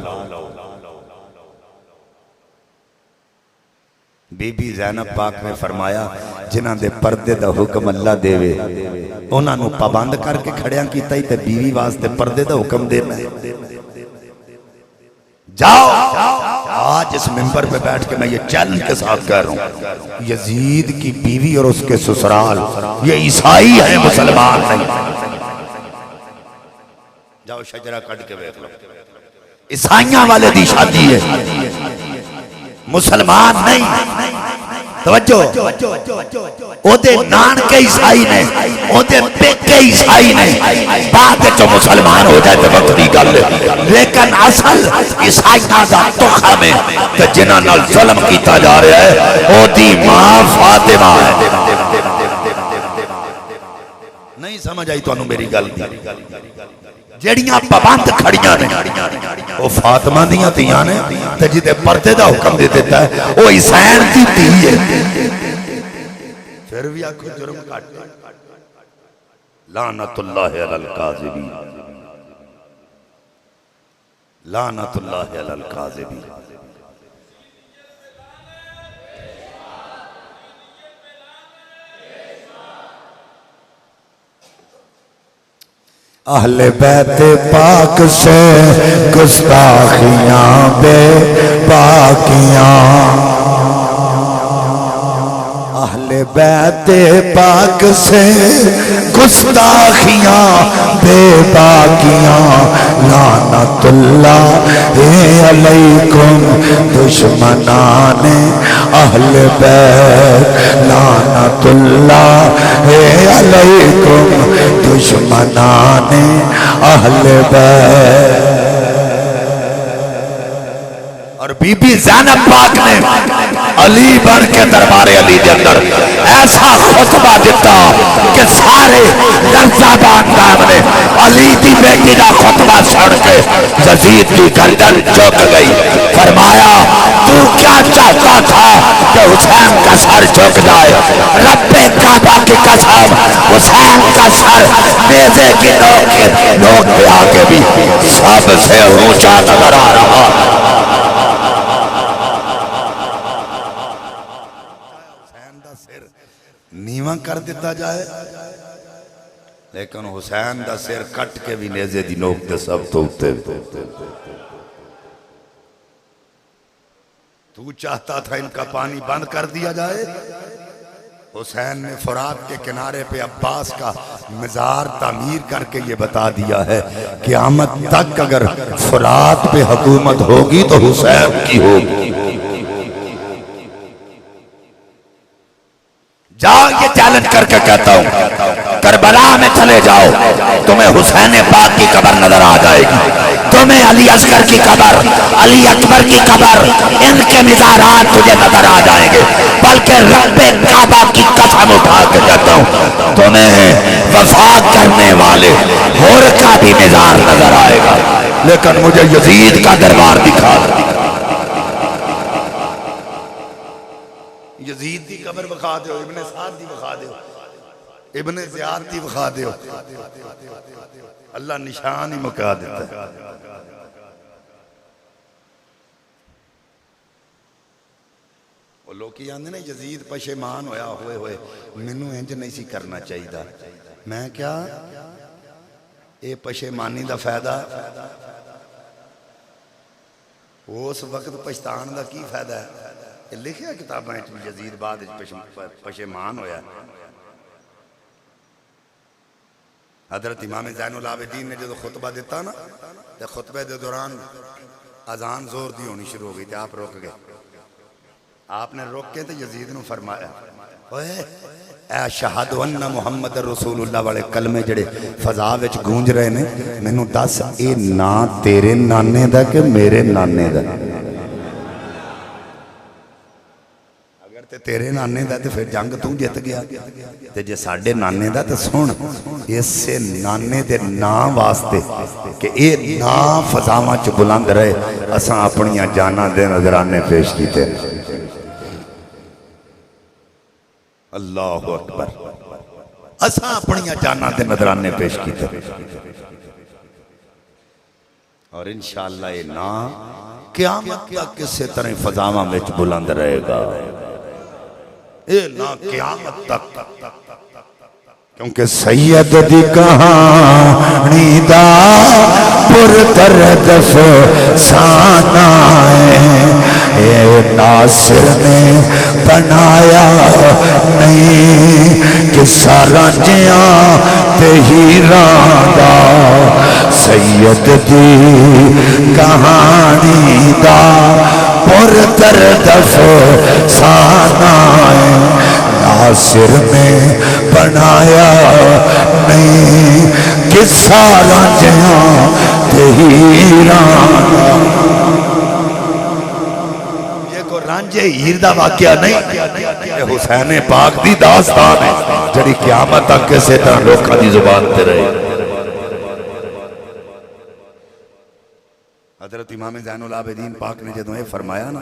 Speaker 1: بی بی زینب پاک نے فرمایا جنہ دے پردے دا حکم اللہ دے وے انہاں نو پابند کر کے کھڑیاں کیتا ہی تے بیوی واسطے پردے دا حکم دے میں جاؤ آج اس منبر پہ بیٹھ کے میں یہ چیلنج کے ساتھ کہہ رہا ہوں، یزید کی بیوی اور اس کے سسرال یہ عیسائی ہیں، مسلمان نہیں۔ جاؤ شجرہ کٹ کے بیٹھ لو، عیسائیاں والے دی شادی ہے، مسلمان نہیں۔ توجہ، او دے نان کے عیسائی نے، او دے پیکے عیسائی نے، بعد جو مسلمان ہو جائے تو وقتی گل ہے، لیکن اصل عیسائیاں دا تخم ہے کہ جنہاں نال ظلم کیتا جا رہا ہے او دی ماں فاطمہ ہے۔ نہیں سمجھ آئی تو انہوں میری گل دی، جیڑیاں پابند کھڑیاں نے وہ فاطمہ دیاں تیاں نے، تے جدے پردے دا حکم دے دیتا ہے وہ حسین دی تھی ہے۔ پھر بھی آنکھو جرم کٹ، لعنت اللہ علی الکاذبین، لعنت اللہ علی الکاذبین۔
Speaker 2: اہل بیت پاک سے گستاخیاں بے باکیاں، اہل بیت پاک سے گستاخیاں بے باکیاں، لعنت اللہ علیکم دشمنان اہل بیت، لعنت اللہ علیکم دشمنان اہل بیت۔
Speaker 1: اور بی بی زینب پاک نے علی بن کے دربار علی کے اندر ایسا خطبہ دیتا کہ سارے لرزابان قوم نے علی دی بیٹی کا خطبہ سن کے یزید کی گردن جھک گئی۔ فرمایا تو کیا چاہتا تھا کہ حسین کا سر جھک جائے؟ رب کعبہ کی قسم حسین کا سر نیزے کی نوک پہ آ کے بھی سب سے اونچا نظر آ رہا۔ نیواں کر دیتا جائے لیکن حسین دا سر کٹ کے بھی نیزے دی نوک تے سب تو اٹھتے۔ تو چاہتا تھا ان کا پانی بند کر دیا جائے؟ حسین نے فرات کے کنارے پہ عباس کا مزار تعمیر کر کے یہ بتا دیا ہے قیامت تک اگر فرات پہ حکومت ہوگی تو حسین کی ہوگی۔ جاؤ یہ چیلنج کر کے کہتا ہوں، کربلا میں چلے جاؤ، تمہیں حسین پاک کی قبر نظر آ جائے گی، تمہیں علی اصغر کی قبر، علی اکبر کی قبر، ان کے مزارات تجھے نظر آ جائیں گے، بلکہ رب کعبہ کی قسم اٹھا کے کہتا ہوں تمہیں وفا کرنے والے ہور کا بھی مزار نظر آئے گا، لیکن مجھے یزید کا دربار دکھا دو۔ یزید دی قبر بخا دیو، ابن سعد دی بخا دیو، ابن زیاد دی بخا دیو، اللہ نشان ہی مکا دیتا ہے۔ وہ لوگ کی آندے نا یزید پشیمان ہویا ہوئے ہوئے منو انج نہیں سی کرنا چاہیے دا، میں کیا اے پشیمانی دا فائدہ اس وقت پشتان دا کی فائدہ ہے؟ لکھیا کتابیں یزید بعد پشیمان ہویا۔ حضرت امام زین العابدین نے جو خطبہ دیتا نا، تو خطبے دے دوران اذان زور دی ہونی شروع ہو گئی تھی، آپ روک گئے، آپ نے روک کے تو یزید نے فرمایا اے شہد ان محمد رسول اللہ والے کلمے جڑے فضا وچ گونج رہے نے، مینوں دس اے نا تیرے نانے دا کہ میرے نانے دا؟ تیرے نانے دا تے پھر جنگ تو جت گیا، تے جے ساڑے نانے دا تے سن اس سے نانے دے نام واسطے کہ اے نام فضاواں چ بلند رہے اساں اپنیاں جاناں دے نظرانے پیش کیتے۔ اللہ اکبر، اساں اپنیاں جاناں دے نظرانے پیش کیتے، اور انشاءاللہ اے نام قیامت تک کسے طرح فضاواں وچ بلند رہے گا، اے نا قیامت تک، کیونکہ سید دی کہانی دا پر درد افسانہ ہے،
Speaker 2: اے ناصر نے بنایا نہیں قصہ رانجیاں تے ہیراں دا سید دی کہانی دا پر درد افسانہ ناصر نے بنایا نہیں قصہ رانجیاں تے ہیراں
Speaker 1: رانجے ہیر دا واقعہ نہیں، یہ حسین پاک دی داستان ہے جڑی قیامت تک کسے طرح لوکاں دی زبان تے رہے۔ حضرت امام زین العابدین پاک نے جدوں یہ فرمایا نا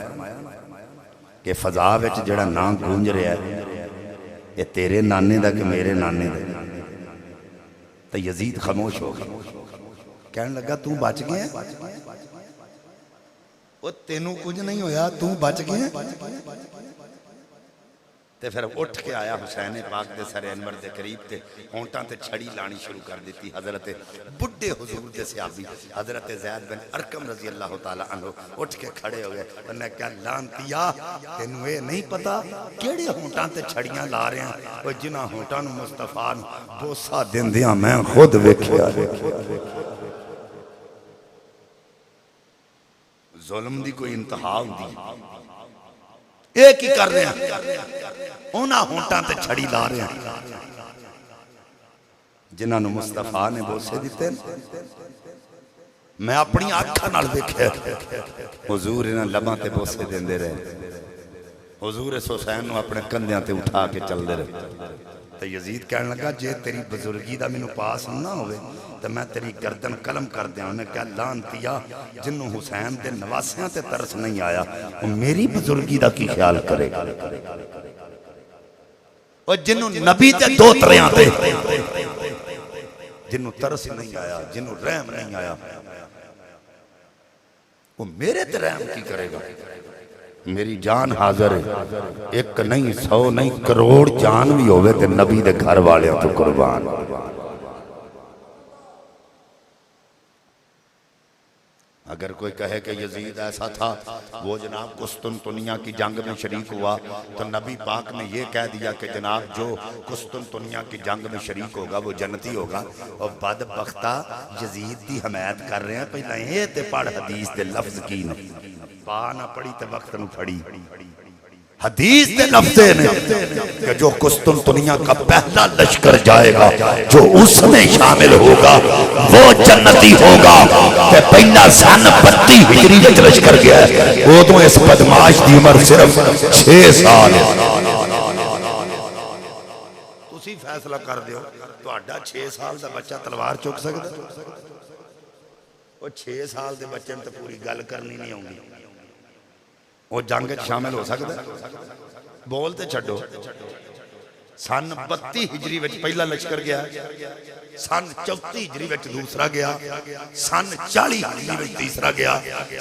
Speaker 1: کہ فضا وچ جڑا نام گونج رہا ہے یہ تیرے نانے دا کہ میرے نانے دا، تو یزید خاموش ہو گیا، کہنے لگا تو بچ گیا وہ تینوں کچھ نہیں ہویا تو بچ گئے تے پھر اٹھ کے آیا حسین پاک دے سر انور دے قریب تے ہونٹاں تے چھڑی لانی شروع کر دیتی۔ حضرت بڑھے حضور دے صحابی حضرت زید بن ارقم رضی اللہ تعالیٰ عنہ اٹھ کے کھڑے ہوئے، انہوں نے کہا لانتیا تینوں اے نہیں پتا کیڑے ہونٹاں تے چھڑیاں لا رہے ہیں، وہ جنہاں ہونٹاں نو مصطفیٰ نو بوسہ دن دیاں میں خود ویکھیا۔ ظلم دی کوئی انتہا ہوندی ایک ہی کر رہے ہیں اونا ہونٹاں تے چھڑی لا رہے ہیں جنہاں نو مصطفیٰ نے بوسے دیتے میں اپنی آنکھاں نال دیکھے حضور انہاں لباں تے بوسے دیندے رہے، حضور اس حسین نو اپنے کندھیاں تے اٹھا کے چل دے رہے۔ تو یزید کہنے لگا جے تیری بزرگی دا مینوں پاس نہ ہوئے تو میں تیری گردن قلم کر دیا۔ انہیں کہا لانتیا جنہوں حسین دے نواسیاں تے ترس نہیں آیا وہ میری بزرگی دا کی خیال کرے گا، اور جنہوں نبی تے دو تریاں تے جنہوں ترس نہیں آیا جنہوں رحم نہیں آیا وہ میرے تے رحم کی کرے گا۔ میری جان حاضر ہے، ایک نہیں سو نہیں کروڑ جان بھی ہوئے تے نبی دے گھر والے تو قربان۔ اگر کوئی کہے کہ یزید ایسا تھا وہ جناب قسطنطنیہ کی جنگ میں شریک ہوا تو نبی پاک نے یہ کہہ دیا کہ جناب جو قسطنطنیہ کی جنگ میں شریک ہوگا وہ جنتی ہوگا، اور بدبختہ یزید دی حمایت کر رہے ہیں۔ پہلے یہ تے پڑھ حدیث دے لفظ کی نہیں پا نہ پڑھی تے وقت نو پڑھی، حدیث دے لفظے نے کہ جو قسطنطنیہ کا پہلا لشکر جائے گا جو اس میں شامل ہوگا وہ جنتی ہوگا۔ کہ پہلا سن 32 ہجری وچ لشکر گیا ہے، وہ تو اس بدماش دی عمر صرف 6 سال ہے۔ تسی فیصلہ کر دیو تہاڈا 6 سال دا بچہ تلوار چک سکدا؟ وہ 6 سال دے بچے تے پوری گل کرنی نہیں ہوگی، وہ جنگ شامل ہو سکتا ہے؟ بولتے چھڑو۔ سن 32 ہجری وچ پہلا لشکر گیا، سن 34 ہجری وچ دوسرا گیا، سن 40 ہجری وچ تیسرا گیا،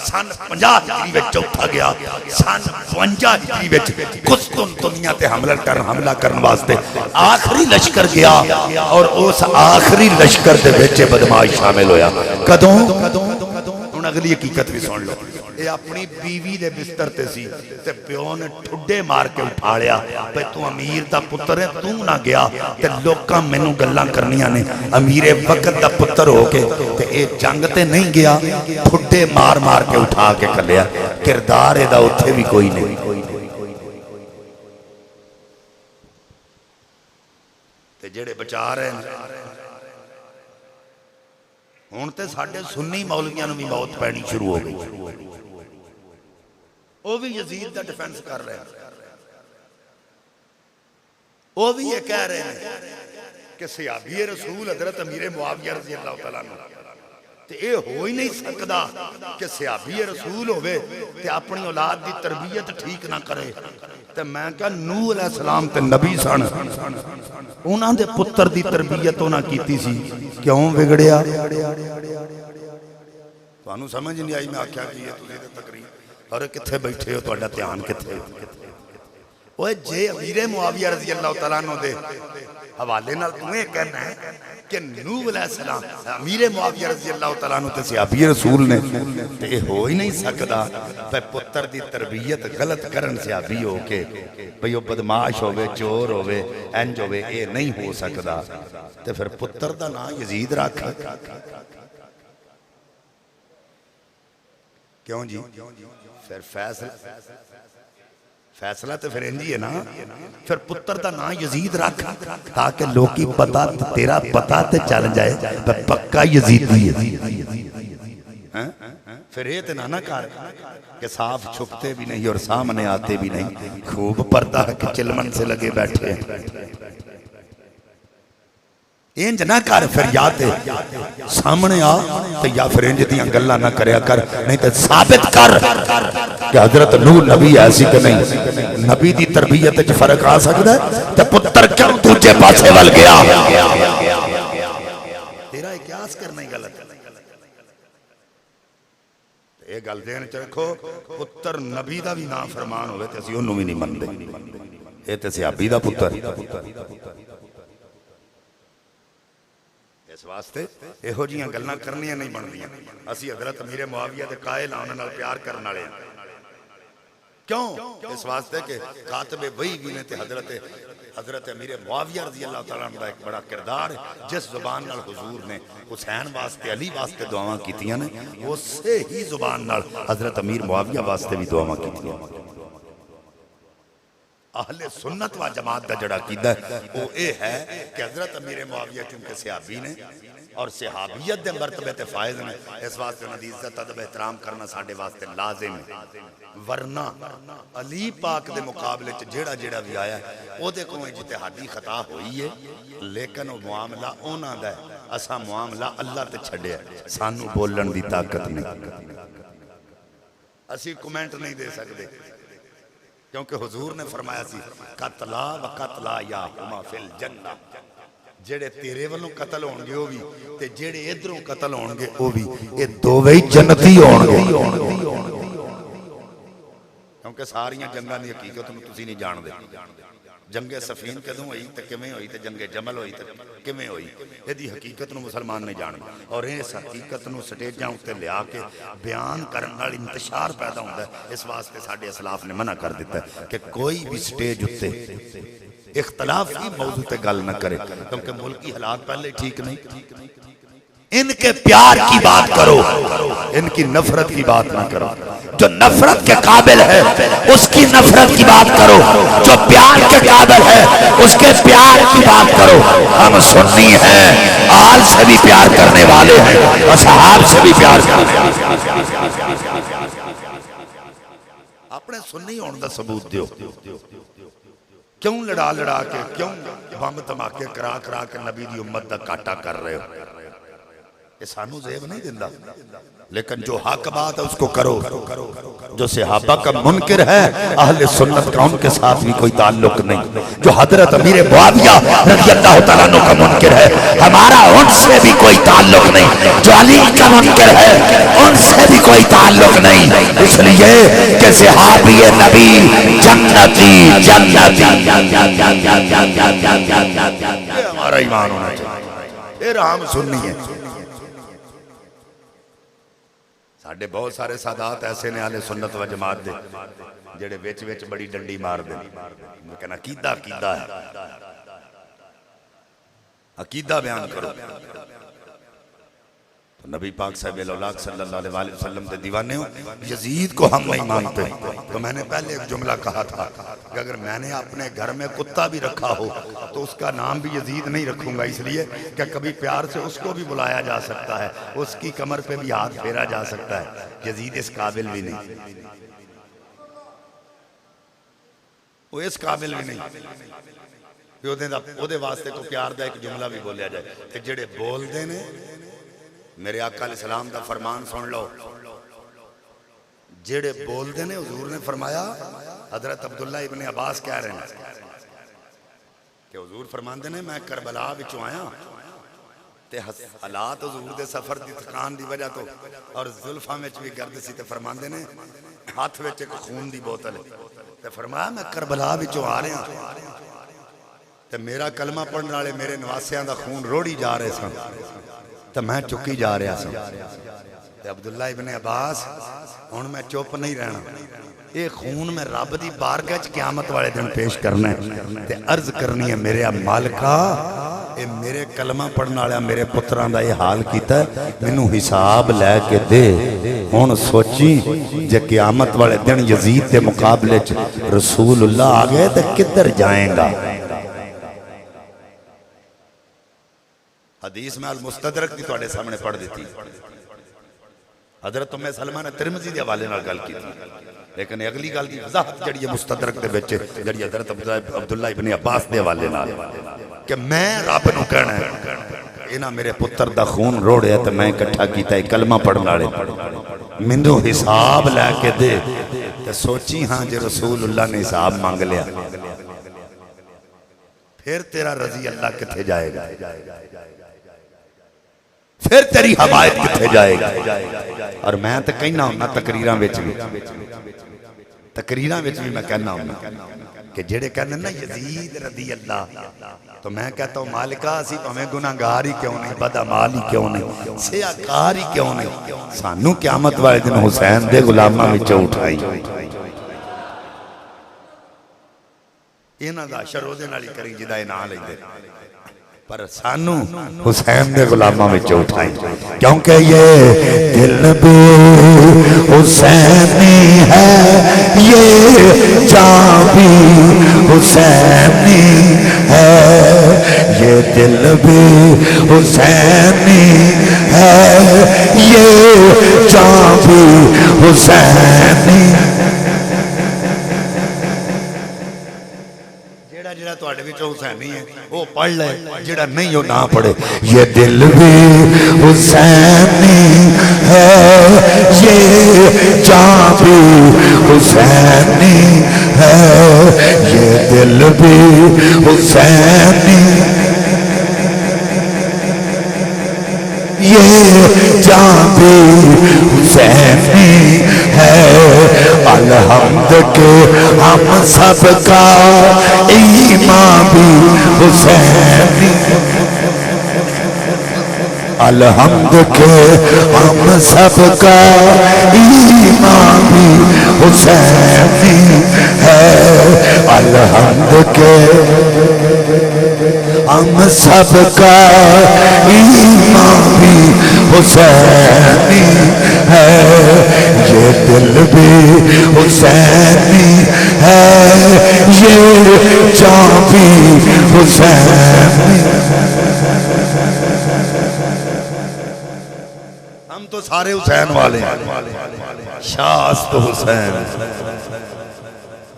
Speaker 1: سن 50 ہجری وچ چوتھا گیا، سن 52 ہجری وچ قسطنطنیہ تے حملہ کرن واسطے آخری لشکر گیا، اور اس آخری لشکر دے وچ بدماش شامل ہویا۔ کدوں؟ ہن اگلی حقیقت بھی سن لو۔ یہ اپنی بیوی دے بستر تے سی تے پیو نے ٹھڈے مار کے اٹھاڑیا پہ تو امیر دا پتر ہے تو نہ گیا تے لوکاں مینوں گلاں کرنیاں نے امیر وقت دا پتر ہو کے تے اے جنگ تے نہیں گیا، ٹھڈے مار مار کے اٹھا کے کلیا، کردار دا اتھے بھی کوئی نہیں۔ تے جڑے بچا رہے ہیں ہون تے ساڑھے سنی مولویاں نو بھی موت پینی شروع ہو گئی، وہ بھی یزید دا ڈیفنس کر رہے ہیں، وہ بھی یہ کہہ رہے ہیں کہ صحابی رسول حضرت امیر معاویہ رضی اللہ تعالیٰ عنہ تے اے ہو ہی نہیں سکدا کہ صحابی رسول ہوئے تے اپنی اولاد دی تربیت ٹھیک نہ کرے۔ تے میں کہا نوح علیہ السلام تے نبی سن، انہاں دے پتر دی تربیت انہاں کیتی سی، کیوں بگڑیا؟ تو انہوں سمجھ نہیں آئی میں آکھیا کہ یہ تجھے تقریب اور کتھے بیٹھے ہو تہاڈا دھیان کتھے اوے جے امیر معاویہ رضی اللہ تعالیٰ عنہ دے حوالے نال تمہیں کہنا ہے کہ نوح علیہ السلام امیر معاویہ رضی اللہ تعالیٰ عنہ تے صحابی رسول نے تے ہو ہی نہیں سکدا تے پتر دی تربیت غلط کرن صحابی ہو کے بھئی وہ بدماش ہوئے چور ہوئے انج ہوئے اے نہیں ہو سکدا تے پھر پتر دا نام یزید رکھا کیوں جی پھر فیصلہ تو پھر انجی ہے نا پھر پتر دا نا یزید رکھ تاکہ لوگی پتا تیرا پتا تے چل جائے پکا یزید ہے پھر یہ تے نہ کر کہ صاف چھپتے بھی نہیں اور سامنے آتے بھی نہیں خوب پردہ کہ چلمن سے لگے بیٹھے انج نہ کر پھر یا تے سامنے آ تے یا پھر انج دیاں گلاں نہ کریا کر نہیں تے ثابت کر کہ حضرت نوح نبی ایسی کہ نہیں نبی دی تربیت وچ فرق آ سکدا ہے تے پتر کیوں دوجے پاسے ول گیا تیرا قیاس کرنا ہی غلط ہے اے گل دین چ رکھو پتر نبی دا بھی نافرمان ہوے تے اسی اونوں بھی نہیں مندے اے تے صحابی دا پتر اس واسطے ایہو جیاں گلاں کرنیاں نہیں بندیاں اسی حضرت امیر معاویہ دے قائل آنے نال پیار کرن والے کیوں اس واسطے کہ کاتب وحی بھی نے تے حضرت امیر معاویہ رضی اللہ تعالیٰ عنہ ایک بڑا کردار جس زبان نال حضور نے حسین واسطے علی واسطے دعاواں کیتیاں نے اسی ہی زبان نال حضرت امیر معاویہ واسطے بھی دعاواں کیتیاں اہل سنت و جماعت دا جڑا عقیدہ ہے وہ اے ہے کہ حضرت امیر معاویہ چونکہ صحابی نے اور صحابیت دے مرتبے تے فائز نے اس واسطے انہاں دی عزت ادب احترام کرنا ساڈے واسطے لازم ہے ورنہ علی پاک دے مقابلے چ جیڑا جیڑا بھی آیا ہے او دے کوئی اجتہادی خطا ہوئی ہے لیکن وہ معاملہ انہاں دا ہے اساں معاملہ اللہ تے چھڈیا سانو بولن دی طاقت نہیں اسی کمنٹ نہیں دے سکتے کیونکہ حضور نے فرمایا سی قتلا و قتلا یا ہما فی الجنہ جڑے تیرے والوں قتل ہونگے وہ بھی تے جڑے ادھروں قتل ہونگے وہ بھی یہ دوویں جنتی ہونگے کیونکہ ساریاں جنگاں دی حقیقت میں تسی نہیں جان دے جنگ سفین کدوں ہوئی تے کیویں ہوئی تے جنگ جمل ہوئی تے کیویں ہوئی ایدی حقیقت نو مسلمان نہیں جان اور اس حقیقت نو سٹیجاں تے لیا کے بیان کرن نال انتشار پیدا ہوندا ہے اس واسطے ساڈے اسلاف نے منع کر دیتا ہے کہ کوئی بھی سٹیج اتے اختلاف کی موضوع تے گل نہ کرے کیونکہ ملکی حالات پہلے ٹھیک نہیں ان کے پیار کی بات کرو ان کی نفرت کی بات نہ کرو جو نفرت کے قابل ہے اس کی نفرت کی بات کرو جو پیار کے قابل ہے اس کے پیار کی بات کرو ہم سنی ہیں آل سے بھی پیار کرنے والے ہیں اصحاب سے بھی پیار کرنے والے اپنے سنی ہونے دا ثبوت دیو کیوں لڑا لڑا کے کیوں بم دھماکے کرا کرا کے نبی دی امت دا کاٹا کر رہے ہو یہ سانو زیب نہیں دندا لیکن جو حق بات ہے اس کو کرو جو صحابہ کا منکر ہے اہل سنت کا ان کے ساتھ بھی کوئی تعلق نہیں جو حضرت امیر معاویہ رضی اللہ تعالیٰ عنہ کا منکر ہے ہمارا ان سے بھی کوئی تعلق نہیں جو علی کا منکر ہے ان سے بھی کوئی تعلق نہیں اس لیے کہ صحابی نبی جنتی جنتی یہ ہمارا ایمان ہونا چاہیے پھر ہم سننی ہے ساڑھے بہت سارے سادات ایسے نے اہل سنت و جماعت دے جڑے ویچ ویچ بڑی ڈنڈی مار دے لیکن عقیدہ عقیدہ ہے عقیدہ بیان کرو تو نبی پاک صاحب الاولاق صلی اللہ علیہ وسلم دے دیوانے ہوں یزید کو ہم نہیں مانتے تو میں نے پہلے ایک جملہ کہا تھا کہ اگر میں نے اپنے گھر میں کتا بھی رکھا ہو تو اس کا نام بھی یزید نہیں رکھوں گا اس لیے کہ کبھی پیار سے اس کو بھی بلایا جا سکتا ہے اس کی کمر پہ بھی ہاتھ پھیرا جا سکتا ہے یزید اس قابل بھی نہیں وہ اس قابل بھی نہیں وہ دے واسطے کو پیار دا ایک جملہ بھی بولیا جائے کہ جڑے بول دینے میرے آقا علیہ السلام دا فرمان سن لو جڑے بول دینے حضور نے فرمایا حضرت عبداللہ ابن عباس کہہ رہے ہیں کہ حضور فرمان دینے میں کربلا بچوں آیا تے حالات حضور دے سفر دی تھکان دی وجہ تو اور زلفہ میں بھی گرد سی تے فرمان دینے ہاتھ وچ ایک خون دی بوتل ہے تے فرمایا میں کربلا بچوں آ رہے ہیں تے میرا کلمہ پڑھنے والے میرے نواسیاں دا خون روڑی جا رہے سن تے میں چکی جا رہا سن تے عبداللہ ابن عباس ہن میں چپ نہیں رہنا یہ خون میں رب دی بارگاہ وچ قیامت والے دن پیش کرنا ہے تے عرض کرنی ہے میرے مالکا اے میرے کلمہ پڑھنے والا میرے پتراں دا یہ حال کیتا ہے مینوں حساب لے کے دے ہن سوچی جے قیامت والے دن یزید دے مقابلے چ رسول اللہ آ گئے تے کدھر جائیں گا حدیث میں المستدرک دی تواڈے سامنے پڑھ دیتی حضرت ام سلمہ نے ترمذی دے حوالے نال گل کیتی لیکن اگلی گل دی وضاحت جڑی ہے مستدرک دے وچ جڑی حضرت عبداللہ ابن عباس دے حوالے نال کہ میں رب نو کہنا ہے انہاں میرے پتر دا خون روڑیا تے میں اکٹھا کیتا ہے کلمہ پڑھن والے مینوں حساب لے کے دے تے سوچی ہاں جے رسول اللہ نے حساب مانگ لیا پھر تیرا رضی اللہ کتھے جائے گا پھر تیری حمایت کتھے جائے گا اور میں تو کہنا ہوں تقریراں وچ بھی میں کہنا ہوں کہ جڑے کہنے نا یزید رضی اللہ تو میں کہتا ہوں مالکہ اسی ہمیں گناہگار ہی کیوں نہیں بدعمال ہی کیوں نہیں سیاکار ہی کیوں نہیں سانو قیامت والے دن حسین دے غلاماں وچوں اٹھائی انہاں دا شروع دے نال کری جدا نہ لیندے پر سانو حسین دے غلاماں وچوں اٹھائی کیونکہ یہ دل بھی حسینی ہے یہ جان بھی حسینی ہے یہ دل بھی حسینی ہے یہ جان بھی حسینی جڑا تواڈے وچوں حسینی ہے وہ پڑھ لے جڑا نہیں وہ نہ پڑھے یہ دل بھی حسینی ہے یہ جان بھی حسینی ہے یہ دل بھی حسینی یہ جان بھی حسینی ہے الحمد کے ہم سب کا ایمان بھی حسینی الحمد کے ہم سب کا ایمان بھی حسینی ہے الحمد کے ہم سب کا ایمان بھی حسینی ہے یہ دل بھی حسینی ہے یہ جان بھی حسینی ہم تو سارے حسین والے ہیں شاست حسین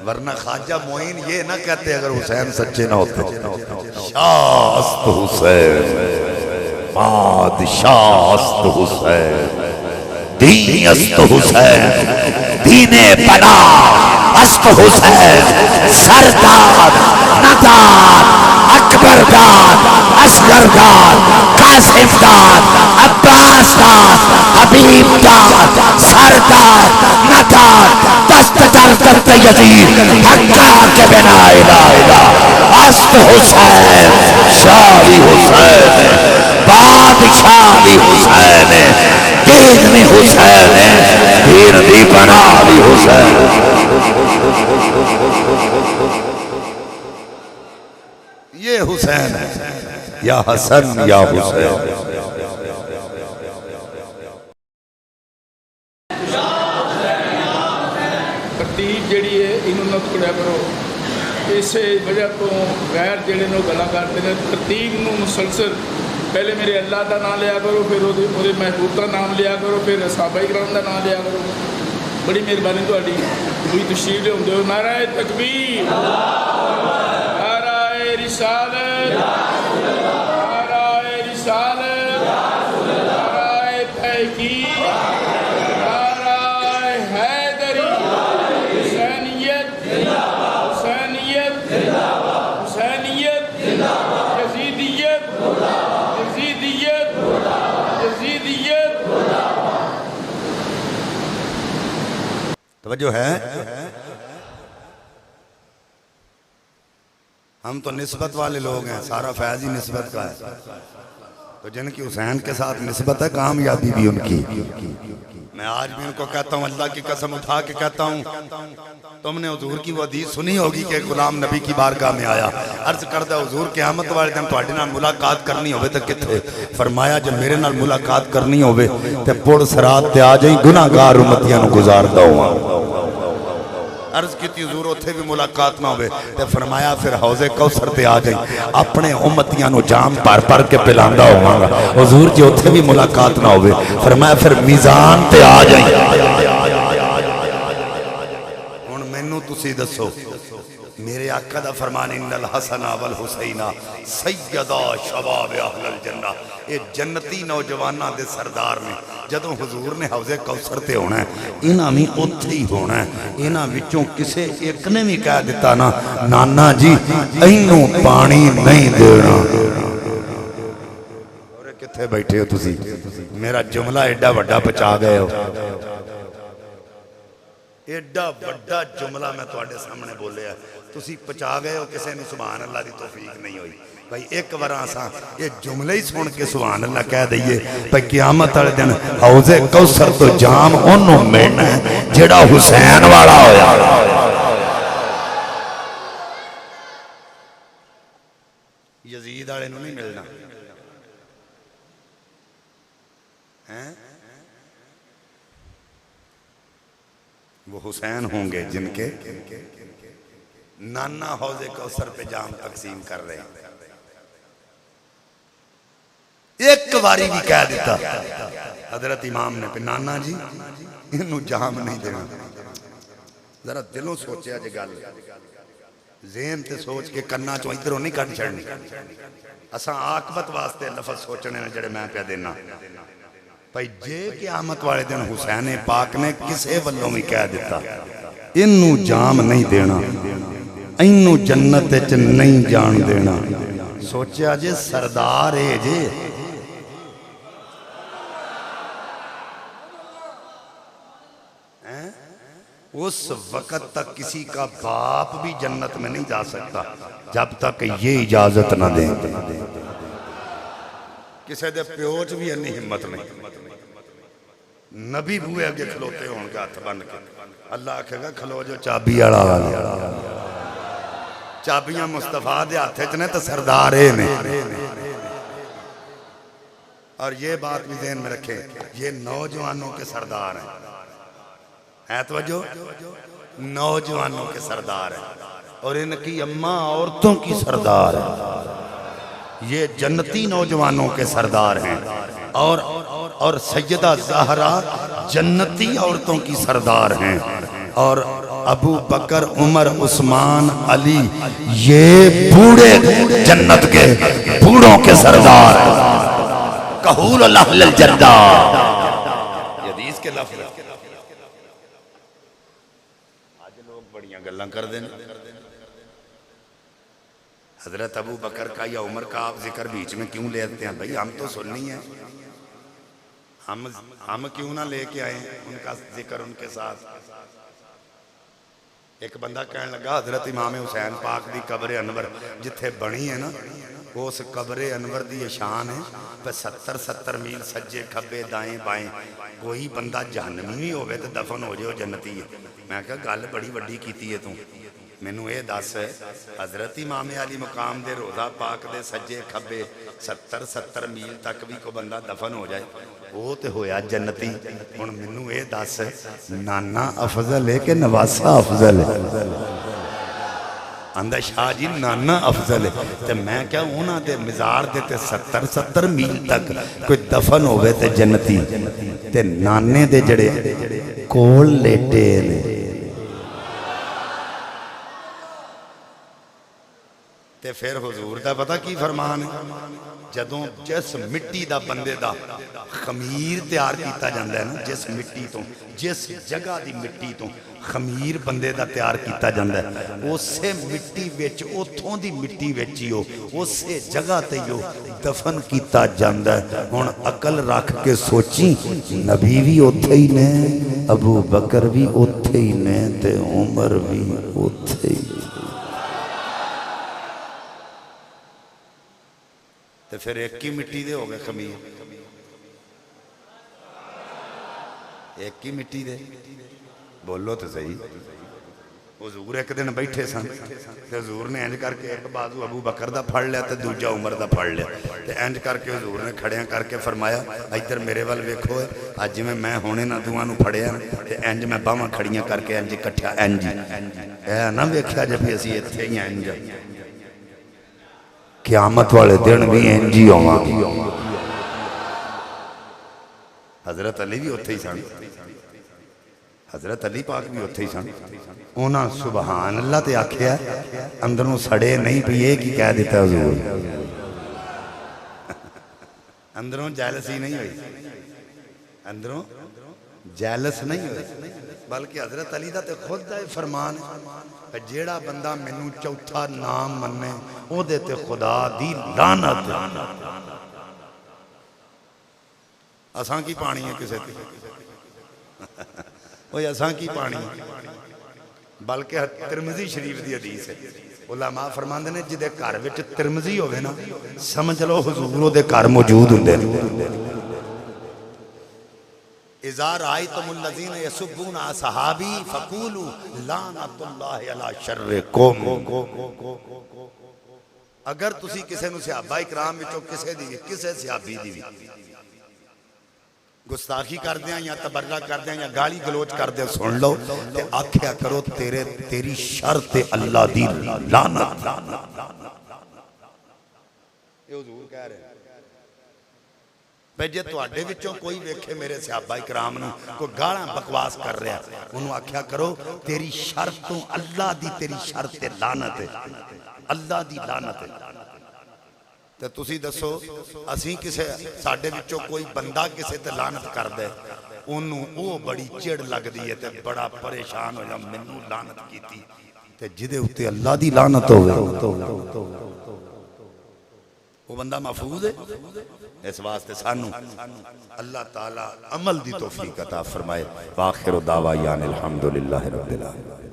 Speaker 1: ورنہ خواجہ معین یہ نہ کہتے اگر حسین سچے نہ ہوتے شاست حسین بادشاست حسین دین است حسین دین بنا است حسین سردار ندار اکبر دار اصغر دار قاسم دار عباس دار حبیب دار سردار ندار دست در دست یزید حقا کے بنا الہ است حسین شاہی حسین بادشاہ بھی حسین دین میں حسین دین بھی بنا بھی حسین یہ حسین ہے یا حسن یا حسین
Speaker 3: ترتیب جیڑی ہے انہوں نے پڑھیا کرو اسے وجہ تو غیر جڑے نو گلا کرتے ہیں ترتیب نو مسلسل پہلے میرے اللہ دا نام لیا کرو پھر وہ محبوب دا نام لیا کرو پھر صحابہ کرام دا نام لیا کرو بڑی مہربانی تہاڈی کوئی تشریف لے ہوندے ہو نعرہ تکبیر نعرہ رسالت نعرہ رسالت نعرہ تحقیق نعرہ حیدری حسینیت حسینیت حسینیت یزیدیت یزیدیت یزیدیت
Speaker 1: توجہ ہے ہم تو نسبت والے لوگ ہیں، سارا فیض ہی نسبت کا ہے، تو جن کی حسین کے ساتھ نسبت ہے کامیابی بھی ان کی۔ میں آج بھی ان کو کہتا ہوں، اللہ کی قسم اٹھا کے کہتا ہوں، تم نے حضور کی وہ حدیث سنی ہوگی کہ غلام نبی کی بارگاہ میں آیا، عرض کردہ حضور قیامت والے دن تواڈے نال ملاقات کرنی ہوئے تے کتھے؟ فرمایا جب میرے نال ملاقات کرنی ہوئے تے پڑ صراط تے آ جائیں، گناہگار امتیاں نو گزاردا ہواں۔ عرض کی تھی حضور اتھے بھی ملاقات نہ ہوئے، تے فرمایا پھر حوض کوثر تے آ جائیں، اپنے امتیاں نو جام پر کے پلاندا ہواں گا۔ حضور جی اتھے بھی ملاقات نہ ہوئے، فرمایا پھر میزان تے آ جائیں۔ ہن مینوں تسی دسو، میرے آقا دا فرمان ان الحسن والحسین سیدا شباب اہل الجنہ، یہ جنتی نوجواناں دے سردار نے۔ جدوں حضور نے حوض کوثر تے ہونا ہے، انہاں بھی اتھے ہی ہونا ہے۔ انہاں وچوں کسے ایک نے بھی کہہ دیتا نا نانا جی اینوں پانی نہیں دینا، اور کتھے بیٹھے ہو تسی؟ میرا جملہ ایڈا وڈا پچا گئے ہو، ایڈا وڈا جملہ میں تواڈے سامنے بولیا، تسی پچا گئے ہو، کسے نے سبحان اللہ دی توفیق نہیں ہوئی۔ بھائی ایک وراں سا یہ جملے ہی سن کے سبحان اللہ کہہ دئیے، بھائی قیامت والے دن حوض کوثر تو جام انہوں ملنا ہے جڑا حسین والا ہویا۔ یزید والے نوں نہیں ملنا، وہ حسین ہوں گے جن کے نانا حوض کوثر پہ جام تقسیم کر رہے ہیں۔ ایک باری بھی کہہ دیتا حضرت امام نے پہ نانا جی انہوں جام نہیں دینا، ذرا دلوں سوچیا جے گل، ذہن تے سوچ کے کرنا چو ادھروں نہیں کٹ چھڑنی، اساں عاقبت واسطے لفظ سوچنے جڑے میں پہ دینا۔ بھائی جے قیامت والے دن حسین پاک نے کسے والوں بھی کہہ دیتا انہوں جام نہیں دینا، انہوں جنت چ نہیں جان دینا، سوچیا جے سردار ہے جے، اس وقت تک کسی کا باپ بھی جنت میں نہیں جا سکتا جب تک یہ اجازت نہ دیں۔ کسے دے پیوچ بھی انہی ہمت نہیں، نبی بوئے اگے کھلوتے ہوں گا ہاتھ بن کے، اللہ آکھے گا کھلو جو چابی اڑا والے، چابیاں مصطفیٰ دے ہاتھے چنے تو سردارے نے۔ اور یہ بات بھی ذہن میں رکھے، یہ نوجوانوں کے سردار ہیں، ہے توجہ، نوجوانوں کے سردار ہیں، اور ان کی اماں عورتوں کی سردار ہیں، یہ جنتی نوجوانوں کے سردار ہیں، اور سیدہ زہرا جنتی عورتوں کی سردار ہیں، اور ابو بکر عمر عثمان علی یہ بوڑھے جنت کے بوڑھوں کے سردار ہیں، کہول اہل الجنہ، یہ حدیث کے لفظ۔ گلاں کر دینا حضرت ابو بکر کا یا عمر کا آپ ذکر بیچ میں کیوں لیتے ہیں؟ بھئی ہم تو سننی ہیں، ہم کیوں نہ لے کے آئے ان کا ذکر ان کے ساتھ۔ ایک بندہ کہنے لگا حضرت امام حسین پاک دی قبر انور جتھے بنی ہے نا، وہ اس قبر انور دی شان ہے، پہ 70 میل سجے کھبے دائیں بائیں کوئی بندہ جہنمی ہوئے تو دفن ہو جائے جنتی ہے۔ میں کہا گل بڑی وڈی کیتی ہے تو میں نو اے دس ہے حضرت امام علی مقام دے روضہ پاک دے سجے کھبے 70 میل تک بھی کو بندہ دفن ہو جائے وہ تے ہویا جنتی۔ ہن میں نو اے دس نانا افضل ہے کہ نواسا افضل ہے؟ اندہ شاہ جی نانا افضل ہے، تے میں کیا ہونا دے مزار دے تے 70 میل تک کوئی دفن ہوئے تے جنتی، تے نانے دے جڑے کول لیٹے نے۔ تے پھر حضور دا پتہ کی فرمان ہے، جدوں جس مٹی دا بندے دا خمیر تیار کیتا جاندہ ہے نا، جس مٹی تو جس جگہ دی مٹی تو خمیر بندے دا تیار کیتا جاندہ ہے، اسے مٹی ویچ اتھوں دی مٹی ویچی ہو اسے جگہ تے ہو دفن کیتا جاندہ ہے۔ ہن عقل رکھ کے سوچی نبی بھی اتھے ہی نے، ابو بکر بھی اتھے ہی نے، تے عمر بھی اتھے ہی۔ تو پھر ایک ہی مٹی دے ہو گئے خمیر، ایک ہی مٹی دے، بولو تو صحیح۔ حضور ایک دن بیٹھے سن، حضور نے انج کر کے ایک بازو ابو بکر دا پھڑ لیا تے دوجا عمر دا پھڑ لیا، تے انج کر کے حضور نے کھڑیاں کر کے فرمایا ادھر میرے وال ویکھو، اج میں ہونے نہ دوواں نو پھڑیا تے انج میں باواں کھڑیاں کر کے انج اکٹھا انج اے نہ ویکھیا جے بھی اسی ایتھے ہی انج قیامت والے دن بھی انج ہی ہوواں گے۔ حضرت علی بھی اتھے ہی سن، حضرت علی پاک بھی اتھے ہی سن، اونا سبحان اللہ تے آکھیا اندروں سڑے نہیں پہ یہ کی کہہ دیتا حضور، اندروں جیلسی نہیں ہوئی، اندروں جیلس نہیں ہوئی، بلکہ حضرت علی دا تے خود دا فرمان ہے جیڑا بندہ منو چوتھا نام مننے او دے تے خدا دی لعنت۔ اساں کی پانی ہے کسے تے وہ اساں کی پانی ہے، بلکہ ترمذی شریف دی حدیث ہے، علماء فرماندے نے جدے گھر وچ ترمذی ہوے نا سمجھ لو حضور دے گھر موجود ہوندے نے۔ اذا رأيتم الذين يسبون اصحابي فقولوا لعنت اللہ علی شرکم۔ اگر تسی کسے نو صحابہ اکرام وچوں کسے صحابی دی بھی گستاخی کر دیا یا تبرہ کر دیا یا گالی گلوچ کر دیا سن لو تے آکھیا کرو تیری شرط اللہ دی لعنت۔ یہ حضور کہہ رہے ہیں جے تواڈے وچوں کوئی ویکھے میرے صحابہ اکرام نو کوئی گالاں بکواس کر رہا ہے انہوں آکھیا کرو تیری شرط تو اللہ دی تیری شرط لعنت ہے، اللہ دی لعنت ہے۔ تو تسی دسو اسی کسے ساڈے وچوں کوئی بندہ کسے تے لعنت کر دے انہوں او بڑی چڑ لگ دی ہے تے بڑا پریشان ہو جا منو لعنت کیتی، تے جدے ہوتے اللہ دی لعنت ہوئے وہ بندہ محفوظ ہے۔ اس واسطے سانو اللہ تعالی عمل دی توفیق عطا فرمائے۔ وآخر دعویان الحمدللہ رب العالمین۔